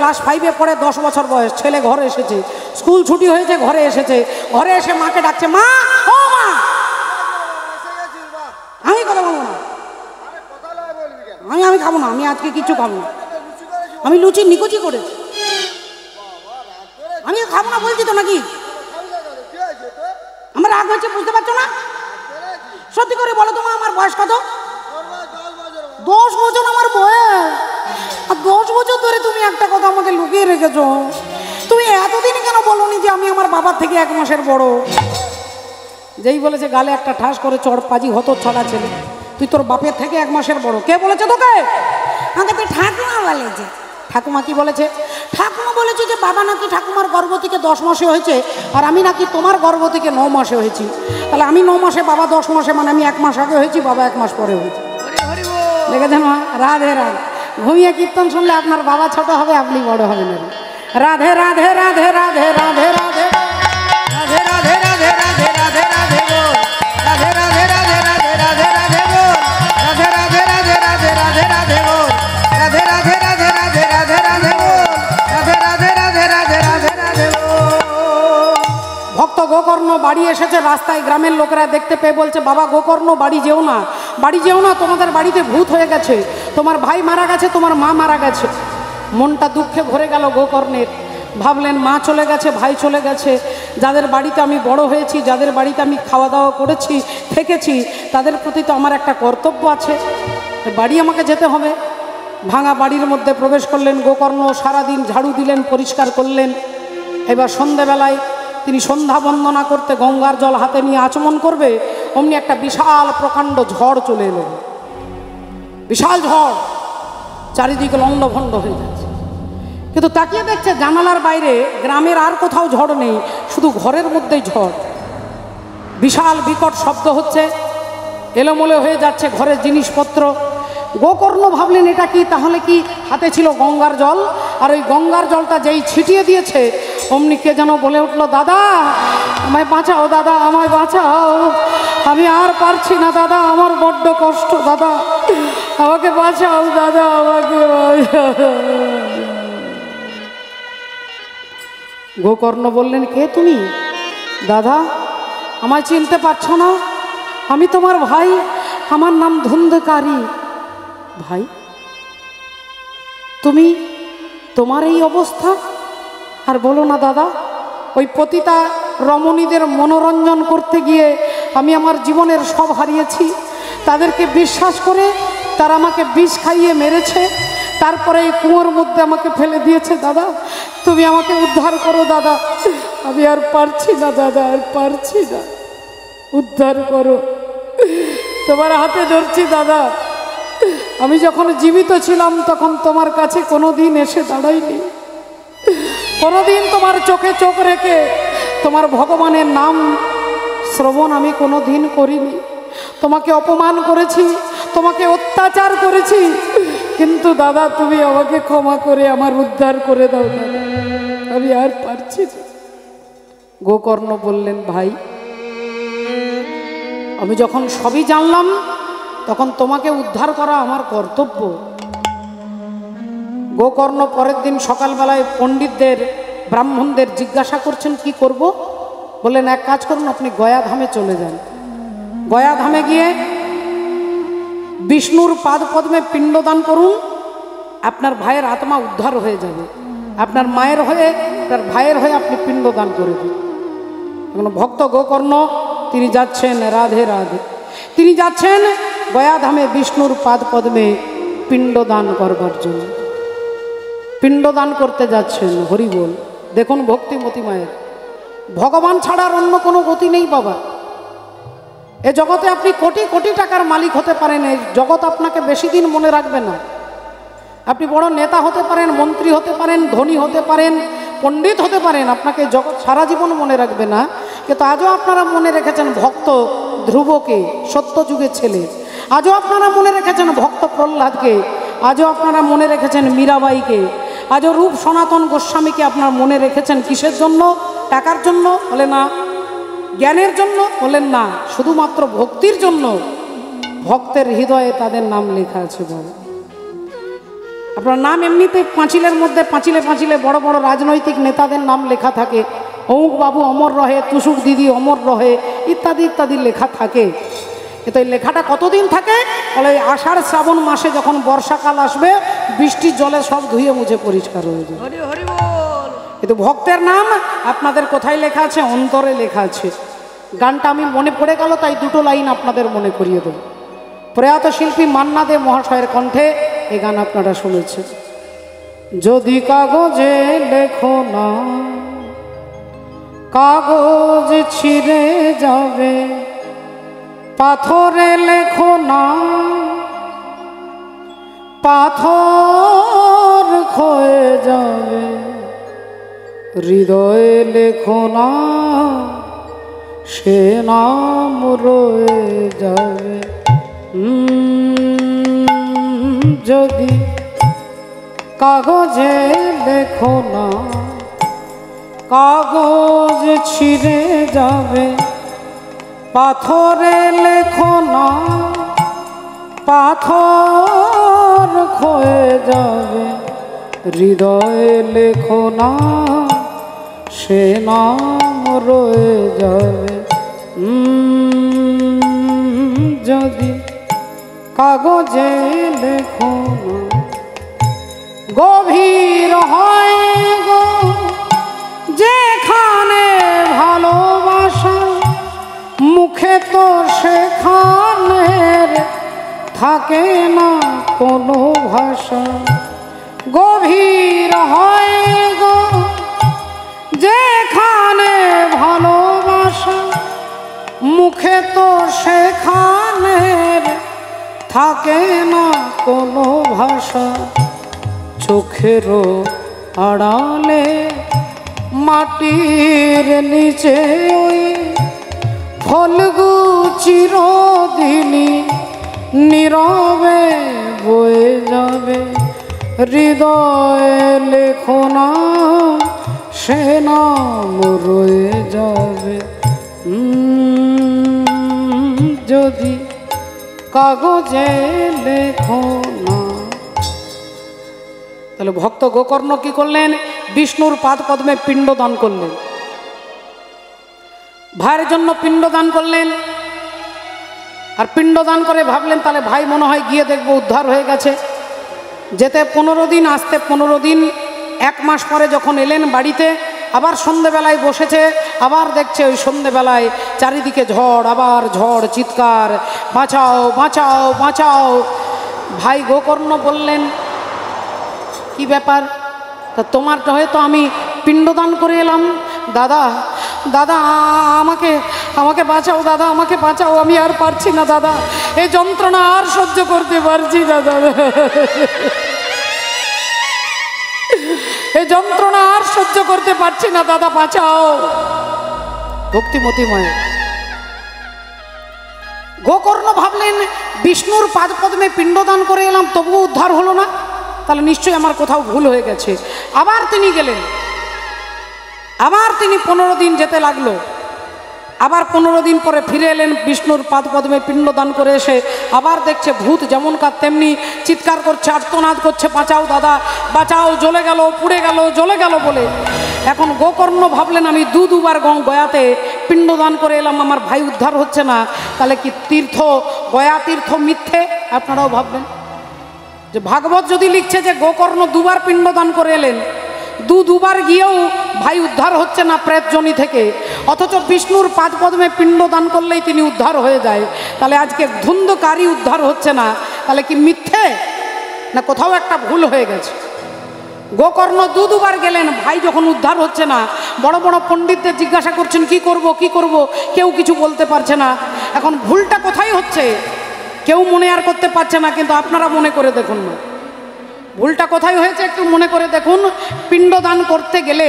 Class 5-এ পড়ে, 10 বছর বয়স, ছেলে ঘরে এসেছে, স্কুল ছুটি হয়েছে, ঘরে এসেছে, ঘরে এসে মাকে ডাকছে, মা ও মা। আমি কথা বলবো না, আমি খাবো না, আমি আজকে কিছু খাবো না, আমি লুচি নিকুচি করেছি, আমি খাবো না বলছি তো নাকি? আমার রাগ হচ্ছে, বুঝতে পারছো না? সত্যি করে বলো তোমার আমার বয়স কত? 10 বছর আমার বয়স। আর 10 বছর ধরে তুমি একটা কথা আমাকে লুকিয়ে রেখেছো। তুমি এতদিন কেন বলোনি যে আমি আমার বাবার থেকে 1 মাসের বড়? যেই বলেছে গালে একটা ঠাস করে চড়পাজি হতো ছড়া ছেলে, তুই তোর বাপের থেকে 1 মাসের বড়। কে বলেছে তোকে? আমাকে তো ঠাকুমা বলেছে। ঠাকুমা কি বলেছে? ঠাকুমা বলেছে যে বাবা নাকি ঠাকুমার গর্ভ থেকে 10 মাসে হয়েছে, আর আমি নাকি তোমার গর্ভ থেকে 9 মাসে হয়েছি। তাহলে আমি 9 মাসে, বাবা 10 মাসে, মানে আমি 1 মাস আগে হয়েছি, বাবা 1 মাস পরে হয়েছে। দেখেছেন মা? রাধে রাধে। ঘুমিয়ে কীর্তন শুনলে আপনার বাবা ছোট হবে, আপনি বড় হবেন। রাধে রাধে রাধে রাধে রাধে রাধে রাধে রাধে রাধে রাধে রাধে রাধে বল, রাধে রাধে রাধে রাধে রাধে রাধে বল, রাধে রাধে রাধে রাধে রাধে রাধে বল, রাধে রাধে রাধে রাধে রাধে রাধে বল, রাধে রাধে রাধে রাধে রাধে রাধে বল। ভক্ত গোকর্ণ বাড়ি এসেছে, রাস্তায় গ্রামের লোকেরা দেখতে পেয়ে বলছে, বাবা গোকর্ণ বাড়ি যেও না, বাড়ি যেও না, তোমাদের বাড়িতে ভূত হয়ে গেছে, তোমার ভাই মারা গেছে, তোমার মা মারা গেছে। মনটা দুঃখে ভরে গেল গোকর্ণের। ভাবলেন মা চলে গেছে, ভাই চলে গেছে, যাদের বাড়িতে আমি বড় হয়েছি, যাদের বাড়িতে আমি খাওয়া দাওয়া করেছি, থেকেছি, তাদের প্রতি তো আমার একটা কর্তব্য আছে, বাড়ি আমাকে যেতে হবে। ভাঙা বাড়ির মধ্যে প্রবেশ করলেন গোকর্ণ, সারাদিন ঝাড়ু দিলেন, পরিষ্কার করলেন। এবার সন্ধেবেলায় তিনি সন্ধ্যা বন্দনা করতে গঙ্গার জল হাতে নিয়ে আচমন করবে, অমনি একটা বিশাল প্রকাণ্ড ঝড় চলে এলো। বিশাল ঝড়, চারিদিকে লণ্ডভণ্ড হয়ে যাচ্ছে। কিন্তু তাকিয়ে দেখছে জানালার বাইরে গ্রামের আর কোথাও ঝড় নেই, শুধু ঘরের মধ্যেই ঝড়। বিশাল বিকট শব্দ হচ্ছে, এলোমেলো হয়ে যাচ্ছে ঘরের জিনিসপত্র। গোকর্ণ ভাবলেন এটা কি? তাহলে কি হাতে ছিল গঙ্গার জল, আর ওই গঙ্গার জলটা যেই ছিটিয়ে দিয়েছে, অমনি কে যেন বলে উঠলো, দাদা আমায় বাঁচাও, দাদা আমায় বাঁচাও, আমি আর পারছি না দাদা, আমার বড্ড কষ্ট, দাদা আমাকে বাঁচাও, দাদা আমাকে বাঁচাও। গোকর্ণ বললেন, কে তুমি? দাদা আমায় চিনতে পারছো না? আমি তোমার ভাই, আমার নাম ধুন্ধকারী। ভাই তুমি, তোমার এই অবস্থা? আর বলো না দাদা, ওই পতিতা রমণীদের মনোরঞ্জন করতে গিয়ে আমি আমার জীবনের সব হারিয়েছি। তাদেরকে বিশ্বাস করে তারা আমাকে বিষ খাইয়ে মেরেছে, তারপরে এই কুয়োর মধ্যে আমাকে ফেলে দিয়েছে। দাদা তুমি আমাকে উদ্ধার করো, দাদা আমি আর পারছি না, দাদা আর পারছি না, উদ্ধার করো, তোমার হাতে ধরছি। দাদা আমি যখন জীবিত ছিলাম তখন তোমার কাছে কোনোদিন এসে দাঁড়াইনি, কোনোদিন তোমার চোখে চোখ রেখে তোমার ভগবানের নাম শ্রবণ আমি কোনোদিন করিনি। তোমাকে অপমান করেছি, তোমাকে অত্যাচার করেছি, কিন্তু দাদা তুমি আমাকে ক্ষমা করে আমার উদ্ধার করে দাও, দাদা আমি আর পারছি না। গোকর্ণ বললেন, ভাই আমি যখন সবই জানলাম তখন তোমাকে উদ্ধার করা আমার কর্তব্য। গোকর্ণ পরের দিন সকালবেলায় পণ্ডিতদের, ব্রাহ্মণদের জিজ্ঞাসা করছেন কি করব? বললেন, এক কাজ করুন, আপনি গয়াধামে চলে যান। গয়াধামে গিয়ে বিষ্ণুর পাদ পদ্মে পিণ্ডদান করুন, আপনার ভাইয়ের আত্মা উদ্ধার হয়ে যাবে। আপনার মায়ের হয়ে, আপনার ভাইয়ের হয়ে আপনি পিণ্ডদান করে দিন। এখন ভক্ত গোকর্ণ তিনি যাচ্ছেন, রাধে রাধে, তিনি যাচ্ছেন গয়াধামে বিষ্ণুর পাদ পদ্মে পিণ্ডদান করবার জন্য। পিণ্ডদান করতে যাচ্ছেন, হরি বল। দেখুন ভক্তিমতী মায়ের, ভগবান ছাড়ার অন্য কোনো গতি নেই বাবা। এ জগতে আপনি কোটি কোটি টাকার মালিক হতে পারেন, এই জগৎ আপনাকে বেশি দিন মনে রাখবে না। আপনি বড় নেতা হতে পারেন, মন্ত্রী হতে পারেন, ধনী হতে পারেন, পণ্ডিত হতে পারেন, আপনাকে জগৎ সারা জীবন মনে রাখবে না। কিন্তু আজও আপনারা মনে রেখেছেন ভক্ত ধ্রুবকে, সত্যযুগের ছেলে। আজও আপনারা মনে রেখেছেন ভক্ত প্রহ্লাদকে, আজও আপনারা মনে রেখেছেন মীরাবাইকে, আজও রূপ সনাতন গোস্বামীকে আপনারা মনে রেখেছেন। কিসের জন্য? টাকার জন্য? বলে না। জ্ঞানের জন্য? বলেন না। শুধুমাত্র ভক্তির জন্য। ভক্তের হৃদয়ে তাদের নাম লেখা আছে বাবা। আপনার নাম এমনিতে পাঁচিলের মধ্যে পাঁচিলে পাঁচিলে বড় বড় রাজনৈতিক নেতাদের নাম লেখা থাকে, অমুক বাবু অমর রহে, তুসুক দিদি অমর রহে, ইত্যাদি ইত্যাদি লেখা থাকে। কিন্তু এই লেখাটা কতদিন থাকে? বলে আষাঢ় শ্রাবণ মাসে যখন বর্ষাকাল আসবে, বৃষ্টির জলে সব ধুয়ে মুছে পরিষ্কার হয়ে যাবে। কিন্তু ভক্তের নাম আপনাদের কোথায় লেখা আছে? অন্তরে লেখা আছে। গানটা আমি মনে পড়ে গেল, তাই দুটো লাইন আপনাদের মনে করিয়ে দেব। প্রয়াত শিল্পী মান্না দে মহাশয়ের কণ্ঠে এই গান আপনারা শুনেছেন। যদি কাগজে লেখো না, কাগজ ছিঁড়ে যাবে, পাথরে লেখো না, পাথর ক্ষয়ে যাবে, হৃদয়ে লেখো না, সে নাম রয়ে যাবে। যদি কাগজে লেখো না, কাগজ ছিঁড়ে যাবে, পাথরে লেখো না, পাথর ক্ষয়ে যাবে, হৃদয়ে লেখো না, সে নাম রয়ে যাবে। যদি কাগজে লেখো না, গভীর হয় গো যেখানে ভালোবাসা, মুখে তো সেখানে থাকে না কোনো ভাষা। গভীর হয় গো যেখানে ভালোবাসা, মুখে তো সেখানে থাকে না কোনো ভাষা। চোখেরও আড়ালে মাটির নিচে ওই ফলগু চিরদিনই নীরবে বয়ে যাবে, হৃদয়ে লেখো না, সে নাম রয়ে যাবে। যদি কাগজে লেখো না। তাহলে ভক্ত গোকর্ণ কি করলেন? বিষ্ণুর পাদ পদ্মে পিণ্ড দান করলেন, ভাইয়ের জন্য পিণ্ড দান করলেন। আর পিণ্ড দান করে ভাবলেন তাহলে ভাই মনে হয় গিয়ে দেখবো উদ্ধার হয়ে গেছে। যেতে 15 দিন, আসতে 15 দিন। 1 মাস পরে যখন এলেন বাড়িতে, আবার সন্ধেবেলায় বসেছে, আবার দেখছে ওই সন্ধেবেলায় চারিদিকে ঝড়, আবার ঝড়, চিৎকার, বাঁচাও বাঁচাও বাঁচাও। ভাই গোকর্ণ বললেন কি ব্যাপার? তা তোমারটা হয়তো আমি পিণ্ডদান করে এলাম। দাদা দাদা আমাকে আমাকে বাঁচাও, দাদা আমাকে বাঁচাও, আমি আর পারছি না দাদা, এই যন্ত্রণা আর সহ্য করতে পারছি না দাদা, এই যন্ত্রণা আর সহ্য করতে পারছি না দাদা, বাঁচাও। ভক্তিমতী মায়ের গোকর্ণ ভাবলেন বিষ্ণুর পাদ পদ্মে পিণ্ডদান করে এলাম, তবুও উদ্ধার হলো না, তাহলে নিশ্চয়ই আমার কোথাও ভুল হয়ে গেছে। আবার তিনি গেলেন, আবার তিনি 15 দিন যেতে লাগলো। আবার 15 দিন পরে ফিরে এলেন, বিষ্ণুর পাদ পদ্মে পিণ্ডদান করে এসে আবার দেখছে ভূত যেমনকার তেমনি চিৎকার করছে, আর্তনাদ করছে, বাঁচাও দাদা বাঁচাও, জ্বলে গেল, পুড়ে গেল, জ্বলে গেল বলে। এখন গোকর্ণ ভাবলেন আমি দুবার গয়াতে পিণ্ডদান করে এলাম, আমার ভাই উদ্ধার হচ্ছে না, তাহলে কি তীর্থ, গয়া তীর্থ মিথ্যে? আপনারাও ভাববেন যে ভাগবত যদি লিখছে যে গোকর্ণ 2 বার পিণ্ডদান করে এলেন, দুবার গিয়েও ভাই উদ্ধার হচ্ছে না প্রেতজনি থেকে, অথচ বিষ্ণুর পাদ পদ্মে পিণ্ডদান করলেই তিনি উদ্ধার হয়ে যায়, তাহলে আজকে ধুন্ধকারী উদ্ধার হচ্ছে না, তাহলে কি মিথ্যে না কোথাও একটা ভুল হয়ে গেছে? গোকর্ণ দুবার গেলেন, ভাই যখন উদ্ধার হচ্ছে না, বড় বড় পণ্ডিতদের জিজ্ঞাসা করছেন কি করব কি করব, কেউ কিছু বলতে পারছে না। এখন ভুলটা কোথায় হচ্ছে কেউ মনে আর করতে পারছে না, কিন্তু আপনারা মনে করে দেখুন না ভুলটা কোথায় হয়েছে, একটু মনে করে দেখুন। পিণ্ডদান করতে গেলে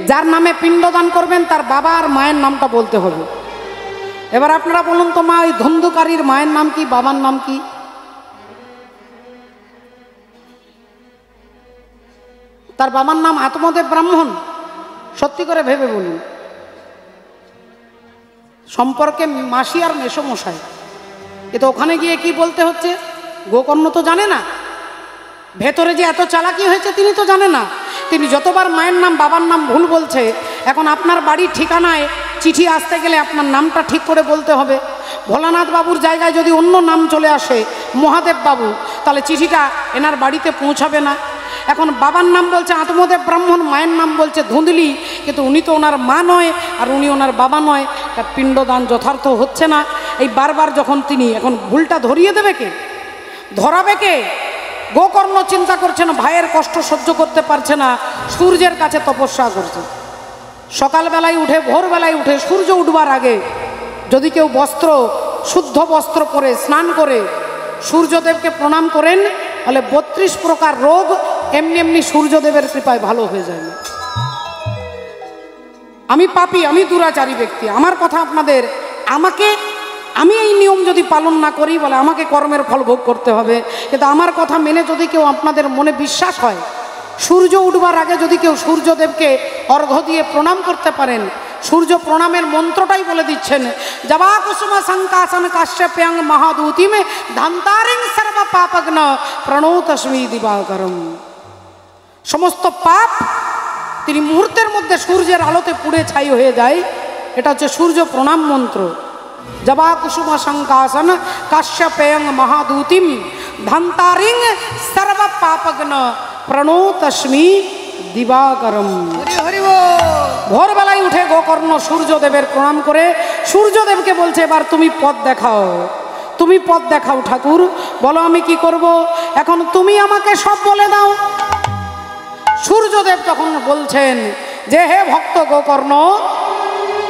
যার নামে পিণ্ডদান করবেন তার বাবা আর মায়ের নামটা বলতে হবে। এবার আপনারা বলুন তো মা, ওই ধন্ধুকারীর মায়ের নাম কি, বাবার নাম কি? তার বাবার নাম আত্মদেব ব্রাহ্মণ? সত্যি করে ভেবে বলুন। সম্পর্কে মাসি আর মেসোমশাই, এ তো ওখানে গিয়ে কি বলতে হচ্ছে গোকর্ণ তো জানে না। ভেতরে যে এত চালাকি হয়েছে তিনি তো জানে না। তিনি যতবার মায়ের নাম বাবার নাম ভুল বলছে, এখন আপনার বাড়ির ঠিকানায় চিঠি আসতে গেলে আপনার নামটা ঠিক করে বলতে হবে। ভোলানাথ বাবুর জায়গায় যদি অন্য নাম চলে আসে মহাদেব বাবু, তাহলে চিঠিটা এনার বাড়িতে পৌঁছাবে না। এখন বাবার নাম বলছে আত্মদেব ব্রাহ্মণ, মায়ের নাম বলছে ধুঁদলি, কিন্তু উনি তো ওনার মা নয় আর উনি ওনার বাবা নয়, তার পিণ্ডদান যথার্থ হচ্ছে না। এই বারবার যখন তিনি এখন ভুলটা ধরিয়ে দেবে কে, ধরাবে কে? গোকর্ণ চিন্তা করছে না, ভাইয়ের কষ্ট সহ্য করতে পারছে না, সূর্যের কাছে তপস্যা করছে। সকালবেলায় উঠে, ভোরবেলায় উঠে সূর্য উঠবার আগে যদি কেউ শুদ্ধ বস্ত্র পরে স্নান করে সূর্যদেবকে প্রণাম করেন, তাহলে 32 প্রকার রোগ এমনি এমনি সূর্যদেবের কৃপায় ভালো হয়ে যায়। আমি পাপী, আমি দুরাচারী ব্যক্তি, আমার কথা আপনাদের, আমি এই নিয়ম যদি পালন না করি বলে আমাকে কর্মের ফল ভোগ করতে হবে। কিন্তু আমার কথা মেনে যদি কেউ আপনাদের মনে বিশ্বাস হয়, সূর্য উঠবার আগে যদি কেউ সূর্যদেবকে অর্ঘ্য দিয়ে প্রণাম করতে পারেন, সূর্য প্রণামের মন্ত্রটাই বলে দিচ্ছেন, জবা কুসুম সংকাসন কাশ্যপ্যাং মহাদূতিম ধান্তারিং সর্ব পাপগ্ন প্রণতস্মি দিবাকরম। সমস্ত পাপ তিনি মুহূর্তের মধ্যে সূর্যের আলোতে পুড়ে ছাই হয়ে যায়। এটা হচ্ছে সূর্য প্রণাম মন্ত্র। জবা কুসুম সংকাসন কাশ্যপ্যাং মহাদূতিম ধান্তারিং সর্ব পাপগ্ন প্রণতস্মি দিবাকরম। ভোরবেলায় উঠে গোকর্ণ সূর্যদেবের প্রণাম করে সূর্যদেবকে বলছে, এবার তুমি পথ দেখাও, তুমি পথ দেখাও ঠাকুর, বলো আমি কি করব, এখন তুমি আমাকে সব বলে দাও। সূর্যদেব তখন বলছেন যে হে ভক্ত গোকর্ণ,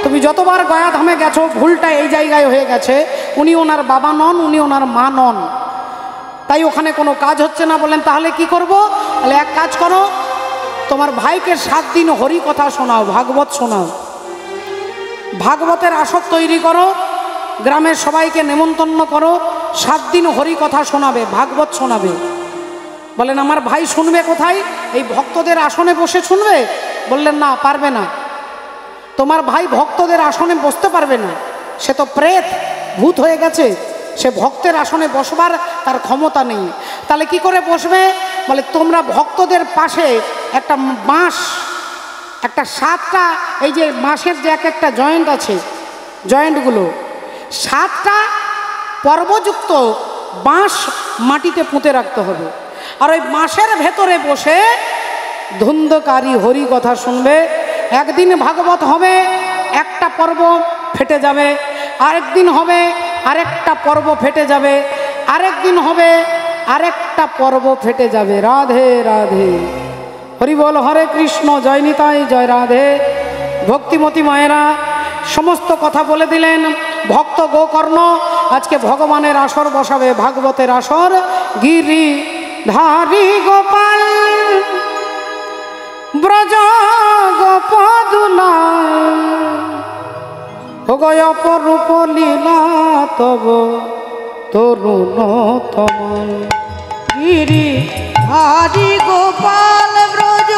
তুমি যতবার গয়াধামে গেছো ভুলটা এই জায়গায় হয়ে গেছে। উনি ওনার বাবা নন, উনি ওনার মা নন, তাই ওখানে কোনো কাজ হচ্ছে না। বলেন তাহলে কি করব? তাহলে এক কাজ করো, তোমার ভাইকে 7 দিন হরি কথা শোনাও, ভাগবত শোনাও, ভাগবতের আসর তৈরি করো, গ্রামের সবাইকে নেমন্তন্ন করো, 7 দিন হরি কথা শোনাবে, ভাগবত শোনাবে। বলেন আমার ভাই শুনবে কোথায়? এই ভক্তদের আসনে বসে শুনবে? বললেন না, পারবে না। তোমার ভাই ভক্তদের আসনে বসতে পারবে না, সে তো প্রেত, ভূত হয়ে গেছে, সে ভক্তের আসনে বসবার তার ক্ষমতা নেই। তাহলে কি করে বসবে? বলে তোমরা ভক্তদের পাশে একটা বাঁশ, একটা 7টা, এই যে বাঁশের যে এক একটা জয়েন্ট আছে, জয়েন্টগুলো 7টা পর্বযুক্ত বাঁশ মাটিতে পুঁতে রাখতে হবে। আর ওই বাঁশের ভেতরে বসে ধুন্ধকারী হরি কথা শুনবে। একদিন ভাগবত হবে, একটা পর্ব ফেটে যাবে, আরেকদিন হবে আরেকটা পর্ব ফেটে যাবে, আরেকদিন হবে আরেকটা পর্ব ফেটে যাবে। রাধে রাধে, হরি বল, হরে কৃষ্ণ, জয় নিতাই, জয় রাধে। ভক্তিমতী মায়েরা সমস্ত কথা বলে দিলেন। ভক্ত গোকর্ণ আজকে ভগবানের আসর বসাবে, ভাগবতের আসর। গিরি ধারি গোপাল ব্রজ গোপদুলা গয় অপরূপ লীলা তব তরুণ তমল। গিরি ধারি গোপাল ব্রজ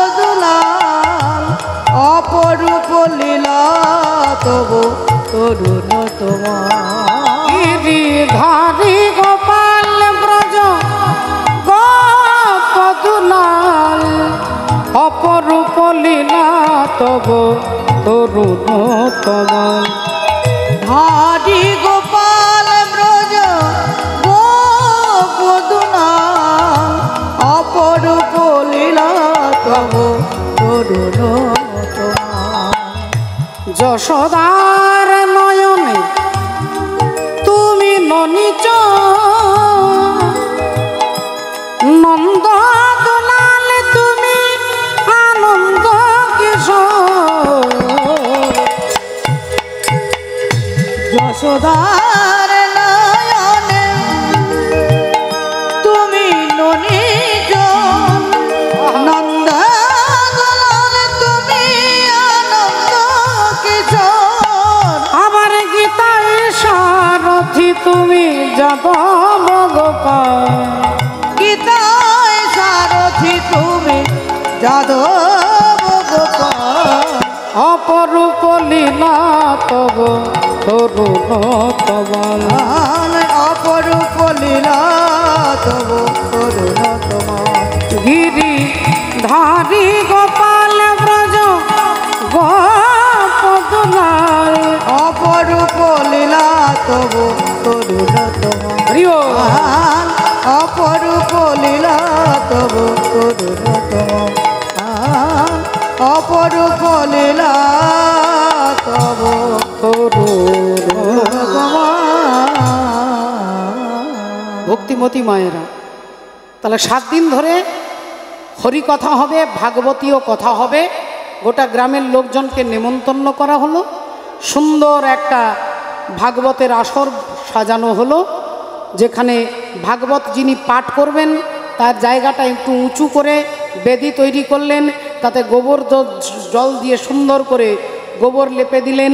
গোপদুলাল অপরূপ লীলা তব তরুণ তোমার। গিরি ধারি গোপাল ব্রজ গোপদুলাল অপরূপ লীলা তব তরুণ তমল। ধারি গোপাল ব্রজ গোপদুলাল অপরূপ লীলা তব তরুণ তোমার। যশোদার নয়নে তুমি ননিচ, নন্দ দুলাল তুমি আনন্দ কিশোর। যশোদার নয়নে তুমি ননিজ, নন্দ দুলাল তুমি আনন্দ কিশোর। আবার গীতায় সারথি তুমি যাদব গোপাল। গীতায় সারথি তুমি যাদব গোপাল। অপরূপ লীলা তব তরুণ তমল। অপরূপ লীলা তব করুণতম গিরি ধারি গোপাল ব্রজ গোপদুলাল অপরূপ লীলা তব করুণতম হরিও অপরূপ লীলা তব করুণতম অপরূপ লীলা তব করুণতম। ভক্তিমতী মায়েরা, তাহলে 7 দিন ধরে হরি কথা হবে, ভাগবতীয় কথা হবে, গোটা গ্রামের লোকজনকে নেমন্তন্ন করা হলো, সুন্দর একটা ভাগবতের আসর সাজানো হলো, যেখানে ভাগবত যিনি পাঠ করবেন তার জায়গাটা একটু উঁচু করে বেদি তৈরি করলেন, তাতে গোবর জল দিয়ে সুন্দর করে গোবর লেপে দিলেন,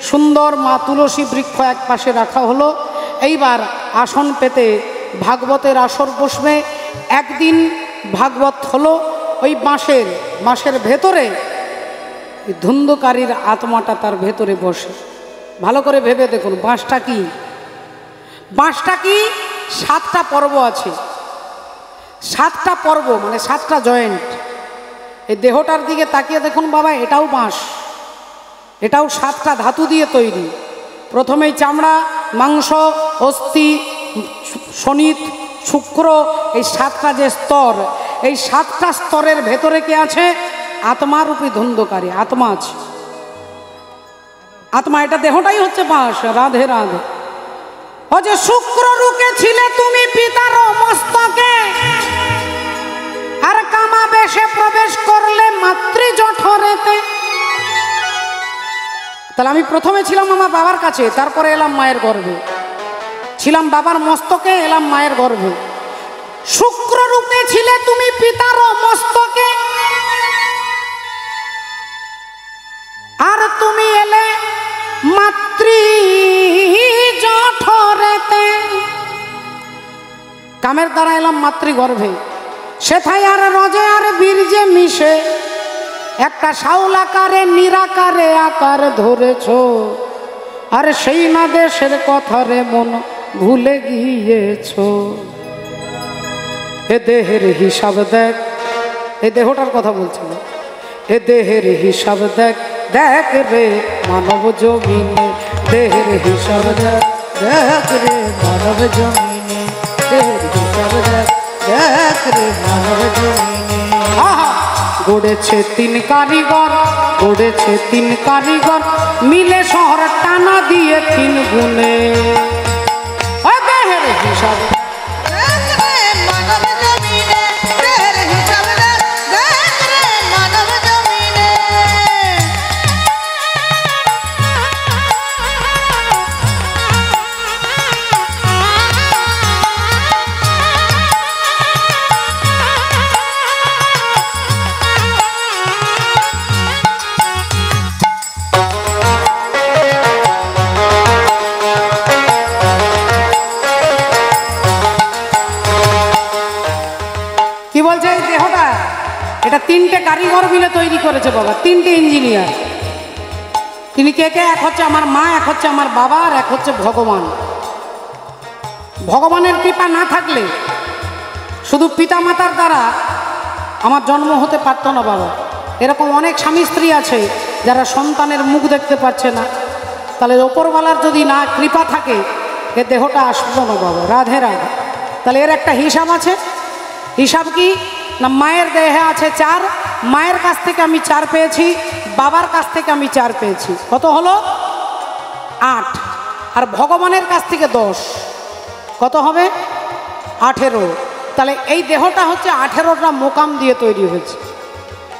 সুন্দর মা তুলসী বৃক্ষ এক পাশে রাখা হলো। এইবার আসন পেতে ভাগবতের আসর বসবে। একদিন ভাগবত হলো, ওই বাঁশের ভেতরে ধুন্ধকারীর আত্মাটা তার ভেতরে বসে। ভালো করে ভেবে দেখুন বাঁশটা কি। বাঁশটা কি? 7টা পর্ব আছে, 7টা পর্ব মানে 7টা জয়েন্ট। এই দেহটার দিকে তাকিয়ে দেখুন বাবা, এটাও বাঁশ, এটাও 7টা ধাতু দিয়ে তৈরি। প্রথমেই চামড়া, মাংস, অস্থি, শনিত, শুক্র, এই 7টা যে স্তর, এই 7টা স্তরের ভেতরে কে আছে? আত্মারূপী ধুন্ধকারী আত্মা আছে। আত্মা, এটা দেহটাই হচ্ছে বাঁশ। রাধে রাধে। ও যে শুক্র রূপে ছিলে তুমি পিতার মস্তকে, আর কামা বেশে প্রবেশ করলে মাতৃ জঠরেতে। তাহলে আমি প্রথমে ছিলাম আমার বাবার কাছে, তারপরে এলাম মায়ের গর্ভে। ছিলাম বাবার মস্তকে, এলাম মায়ের গর্ভে। শুক্র রূপে ছিলে তুমি পিতার মস্তকে, আর তুমি এলে মাতৃ জঠরেতে। কামের দ্বারা এলাম মাতৃগর্ভে। সেথায় আর রজে আর বীর্যে মিশে একটা শাউলাকারে নিরাকারে আকার ধরেছ, আর সেই না দেশের কথা রে মন ভুলে গিয়েছ। এ দেহের হিসাব দেখ, এই দেহটার কথা বলছিল, এ দেহের হিসাব দেখ, দেখ রে মানব জমিনে, দেহের হিসাব দেখ, দেখ রে মানব জমিনে, দেহের হিসাব দেখ, দেখ রে মানব জমিনে। গড়েছে 3 কারিগর, গড়েছে 3 কারিগর, মিলে শহর টানা দিয়ে 3 গুণে। ও দেহের হিসাব দেখ রে মানব জমিনে, দেহের হিসাব দেখ, দেখ রে মানব জমিনে। কি বলছে? এই দেহটা এটা 3টে কারিগর মিলে তৈরি করেছে বাবা, 3টে ইঞ্জিনিয়ার। তিনি কে কে? এক হচ্ছে আমার মা, এক হচ্ছে আমার বাবা, আর এক হচ্ছে ভগবান। ভগবানের কৃপা না থাকলে, শুধু পিতা মাতার দ্বারা আমার জন্ম হতে পারতো না বাবা। এরকম অনেক স্বামী স্ত্রী আছে যারা সন্তানের মুখ দেখতে পাচ্ছে না। তাহলে ওপরওয়ালার যদি না কৃপা থাকে, এ দেহটা আসলো না বাবা। রাধে রাধে। তাহলে এর একটা হিসাব আছে। হিসাব কি না? মায়ের দেহে আছে 4, মায়ের কাছ থেকে আমি 4 পেয়েছি, বাবার কাছ থেকে আমি 4 পেয়েছি। কত হলো? 8। আর ভগবানের কাছ থেকে 10, কত হবে? 18। তাহলে এই দেহটা হচ্ছে 18টা মোকাম দিয়ে তৈরি হয়েছে।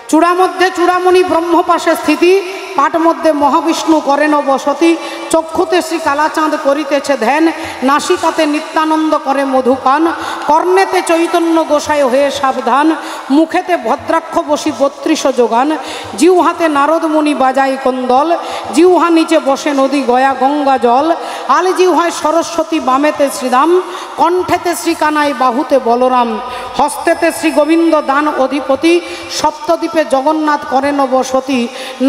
চূড়া মধ্যে চূড়ামণি ব্রহ্ম পাশে স্থিতি, পাট মধ্যে মহাবিষ্ণু করেন বসতি, চক্ষুতে শ্রী কালাচাঁদ করিতেছে ধ্যান, নাসিকাতে নিত্যানন্দ করে মধুপান, কর্ণেতে চৈতন্য গোসাই হয়ে সাবধান, মুখেতে ভদ্রাক্ষ বসি 32 যোগান, জিহ্বাতে নারদ মুনি বাজাই কন্দল, জিহ্বা নিচে বসে নদী গয়া গঙ্গা জল, আল জিহ্বায় সরস্বতী, বামেতে শ্রীরাম, কণ্ঠেতে শ্রী কানাই, বাহুতে বলরাম, হস্তেতে শ্রী গোবিন্দ দান অধিপতি, সপ্তদ্বীপে জগন্নাথ করেন বসতি,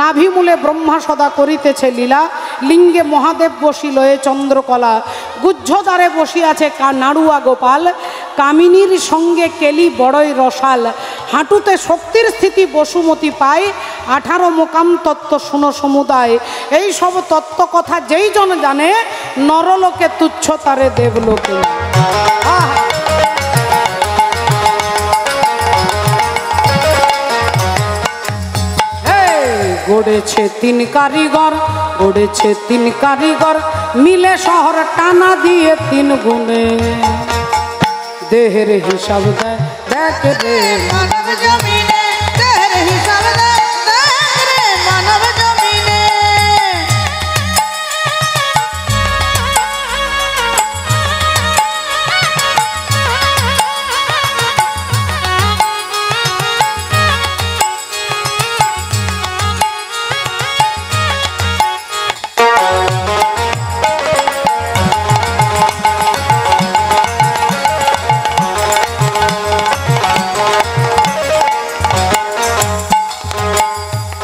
নাভিমূলে ব্রহ্মা সদা করিতেছে লীলা, লিঙ্গে মহাদেব বসি লয়ে চন্দ্রকলা, গুহ্যদ্বারে বসিয়াছে নাড়ুয়া গোপাল, কামিনীর সঙ্গে কেলি বড়ই রসাল, হাঁটুতে শক্তির স্থিতি বসুমতী পায়, 18 মোকাম তত্ত্ব শুনো সমুদায়। এই সব তত্ত্ব কথা যেই জন জানে, নরলোকে তুচ্ছ তারে দেবলোকে। আহা! গড়েছে 3 কারিগর, গড়েছে 3 কারিগর, মিলে শহর টানা দিয়ে 3 গুণে। দেহের হিসাব দেয় দেখ রে মানব জমিনে, দেহের হিসাব দেখ রে মানব জমিনে।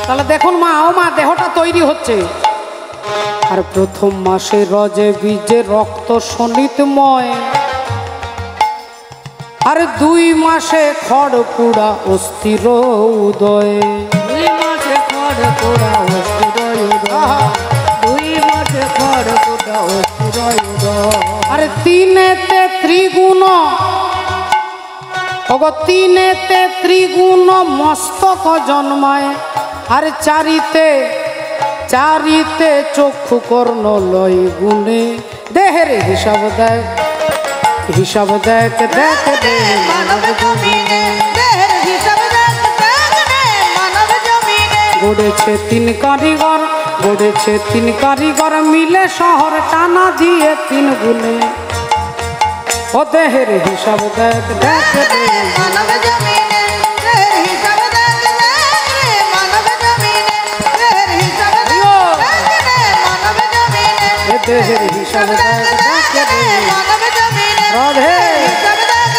তাহলে দেখুন মা, ও মা, দেহটা তৈরি হচ্ছে। আর প্রথম মাসে রজে বীজে রক্ত শোণিতময়, আর 2 মাসে খড়কুড়া অস্থির উদয়। 2 মাসে খড়কুড়া অস্থির উদয়, 2 মাসে খড়কুড়া অস্থির উদয়। আর 3-তে ত্রিগুণ, ওগো 3-তে ত্রিগুণ মস্তক জন্মায়, আর 4-তে চক্ষু কর্ণ লয় গুণে। দেহের হিসাব দেখ, হিসাব দেখ দেখ রে মানব জমিনে, দেহের হিসাব দেখ রে মানব জমিনে। গড়েছে 3 কারিগর, গড়েছে 3 কারিগর, মিলে শহর টানা দিয়ে 3 গুণে। ও দেহের হিসাব দেখ দেখ রে মানব জমিনে, দেহের হিসাব দেখ রে মানব জমিনে। দেহের হিসাব দেখ রে মানব জমিনে, দেহের হিসাব দেখ দেখ রে মানব জমিনে। রাধে। হিসাব দেখ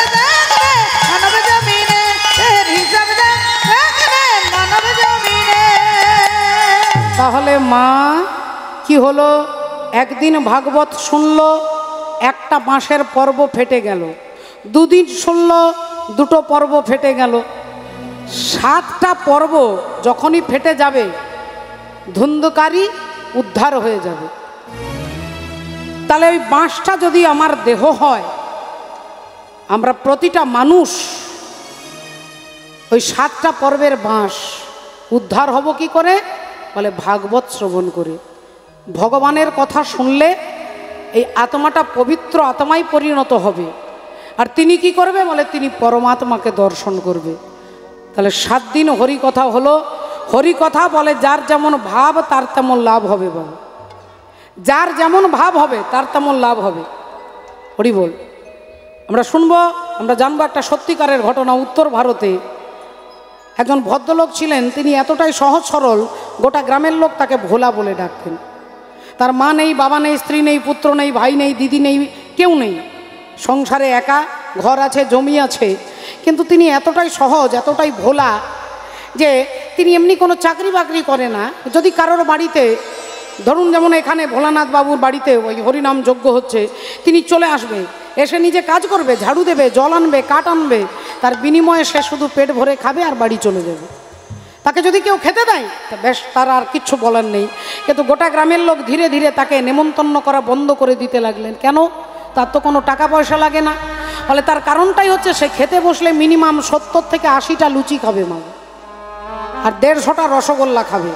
রে মানব জমিনে, দেহের হিসাব দেখ রে মানব জমিনে। তাহলে মা কি হলো, একদিন ভাগবত শুনলো, একটা মাসের পর্ব ফেটে গেল। 2 দিন শুনলো, 2টো পর্ব ফেটে গেল। 7টা পর্ব যখনই ফেটে যাবে, ধুন্ধকারী উদ্ধার হয়ে যাবে। তাহলে ওই বাঁশটা যদি আমার দেহ হয়, আমরা প্রতিটা মানুষ ওই 7টা পর্বের বাঁশ, উদ্ধার হব কি করে? বলে ভাগবত শ্রবণ করে। ভগবানের কথা শুনলে এই আত্মাটা পবিত্র আত্মায় পরিণত হবে। আর তিনি কি করবে? বলে তিনি পরমাত্মাকে দর্শন করবে। তাহলে 7 দিন হরিকথা হলো। হরিকথা বলে যার যেমন ভাব তার তেমন লাভ হবে। বলে যার যেমন ভাব হবে তার তেমন লাভ হবে। হরি বল। আমরা শুনবো, আমরা জানবো একটা সত্যিকারের ঘটনা। উত্তর ভারতে একজন ভদ্রলোক ছিলেন, তিনি এতটাই সহজ সরল, গোটা গ্রামের লোক তাকে ভোলা বলে ডাকতেন। তার মা নেই, বাবা নেই, স্ত্রী নেই, পুত্র নেই, ভাই নেই, দিদি নেই, কেউ নেই। সংসারে একা, ঘর আছে, জমি আছে, কিন্তু তিনি এতটাই সহজ, এতটাই ভোলা যে তিনি এমনি কোনো চাকরি বাকরি করে না। যদি কারোর বাড়িতে, ধরুন যেমন এখানে ভোলানাথ বাবুর বাড়িতে ওই হরিনাম যজ্ঞ হচ্ছে, তিনি চলে আসবে, এসে নিজে কাজ করবে, ঝাড়ু দেবে, জল আনবে, কাঠ আনবে, তার বিনিময়ে সে শুধু পেট ভরে খাবে আর বাড়ি চলে যাবে। তাকে যদি কেউ খেতে দেয় তা বেশ, তার আর কিচ্ছু বলার নেই। কিন্তু গোটা গ্রামের লোক ধীরে ধীরে তাকে নেমন্তন্ন করা বন্ধ করে দিতে লাগলেন। কেন? তার তো কোনো টাকা পয়সা লাগে না। ফলে তার কারণটাই হচ্ছে সে খেতে বসলে মিনিমাম 70 থেকে 80টা লুচি খাবে মা, আর 150টা রসগোল্লা খাবে।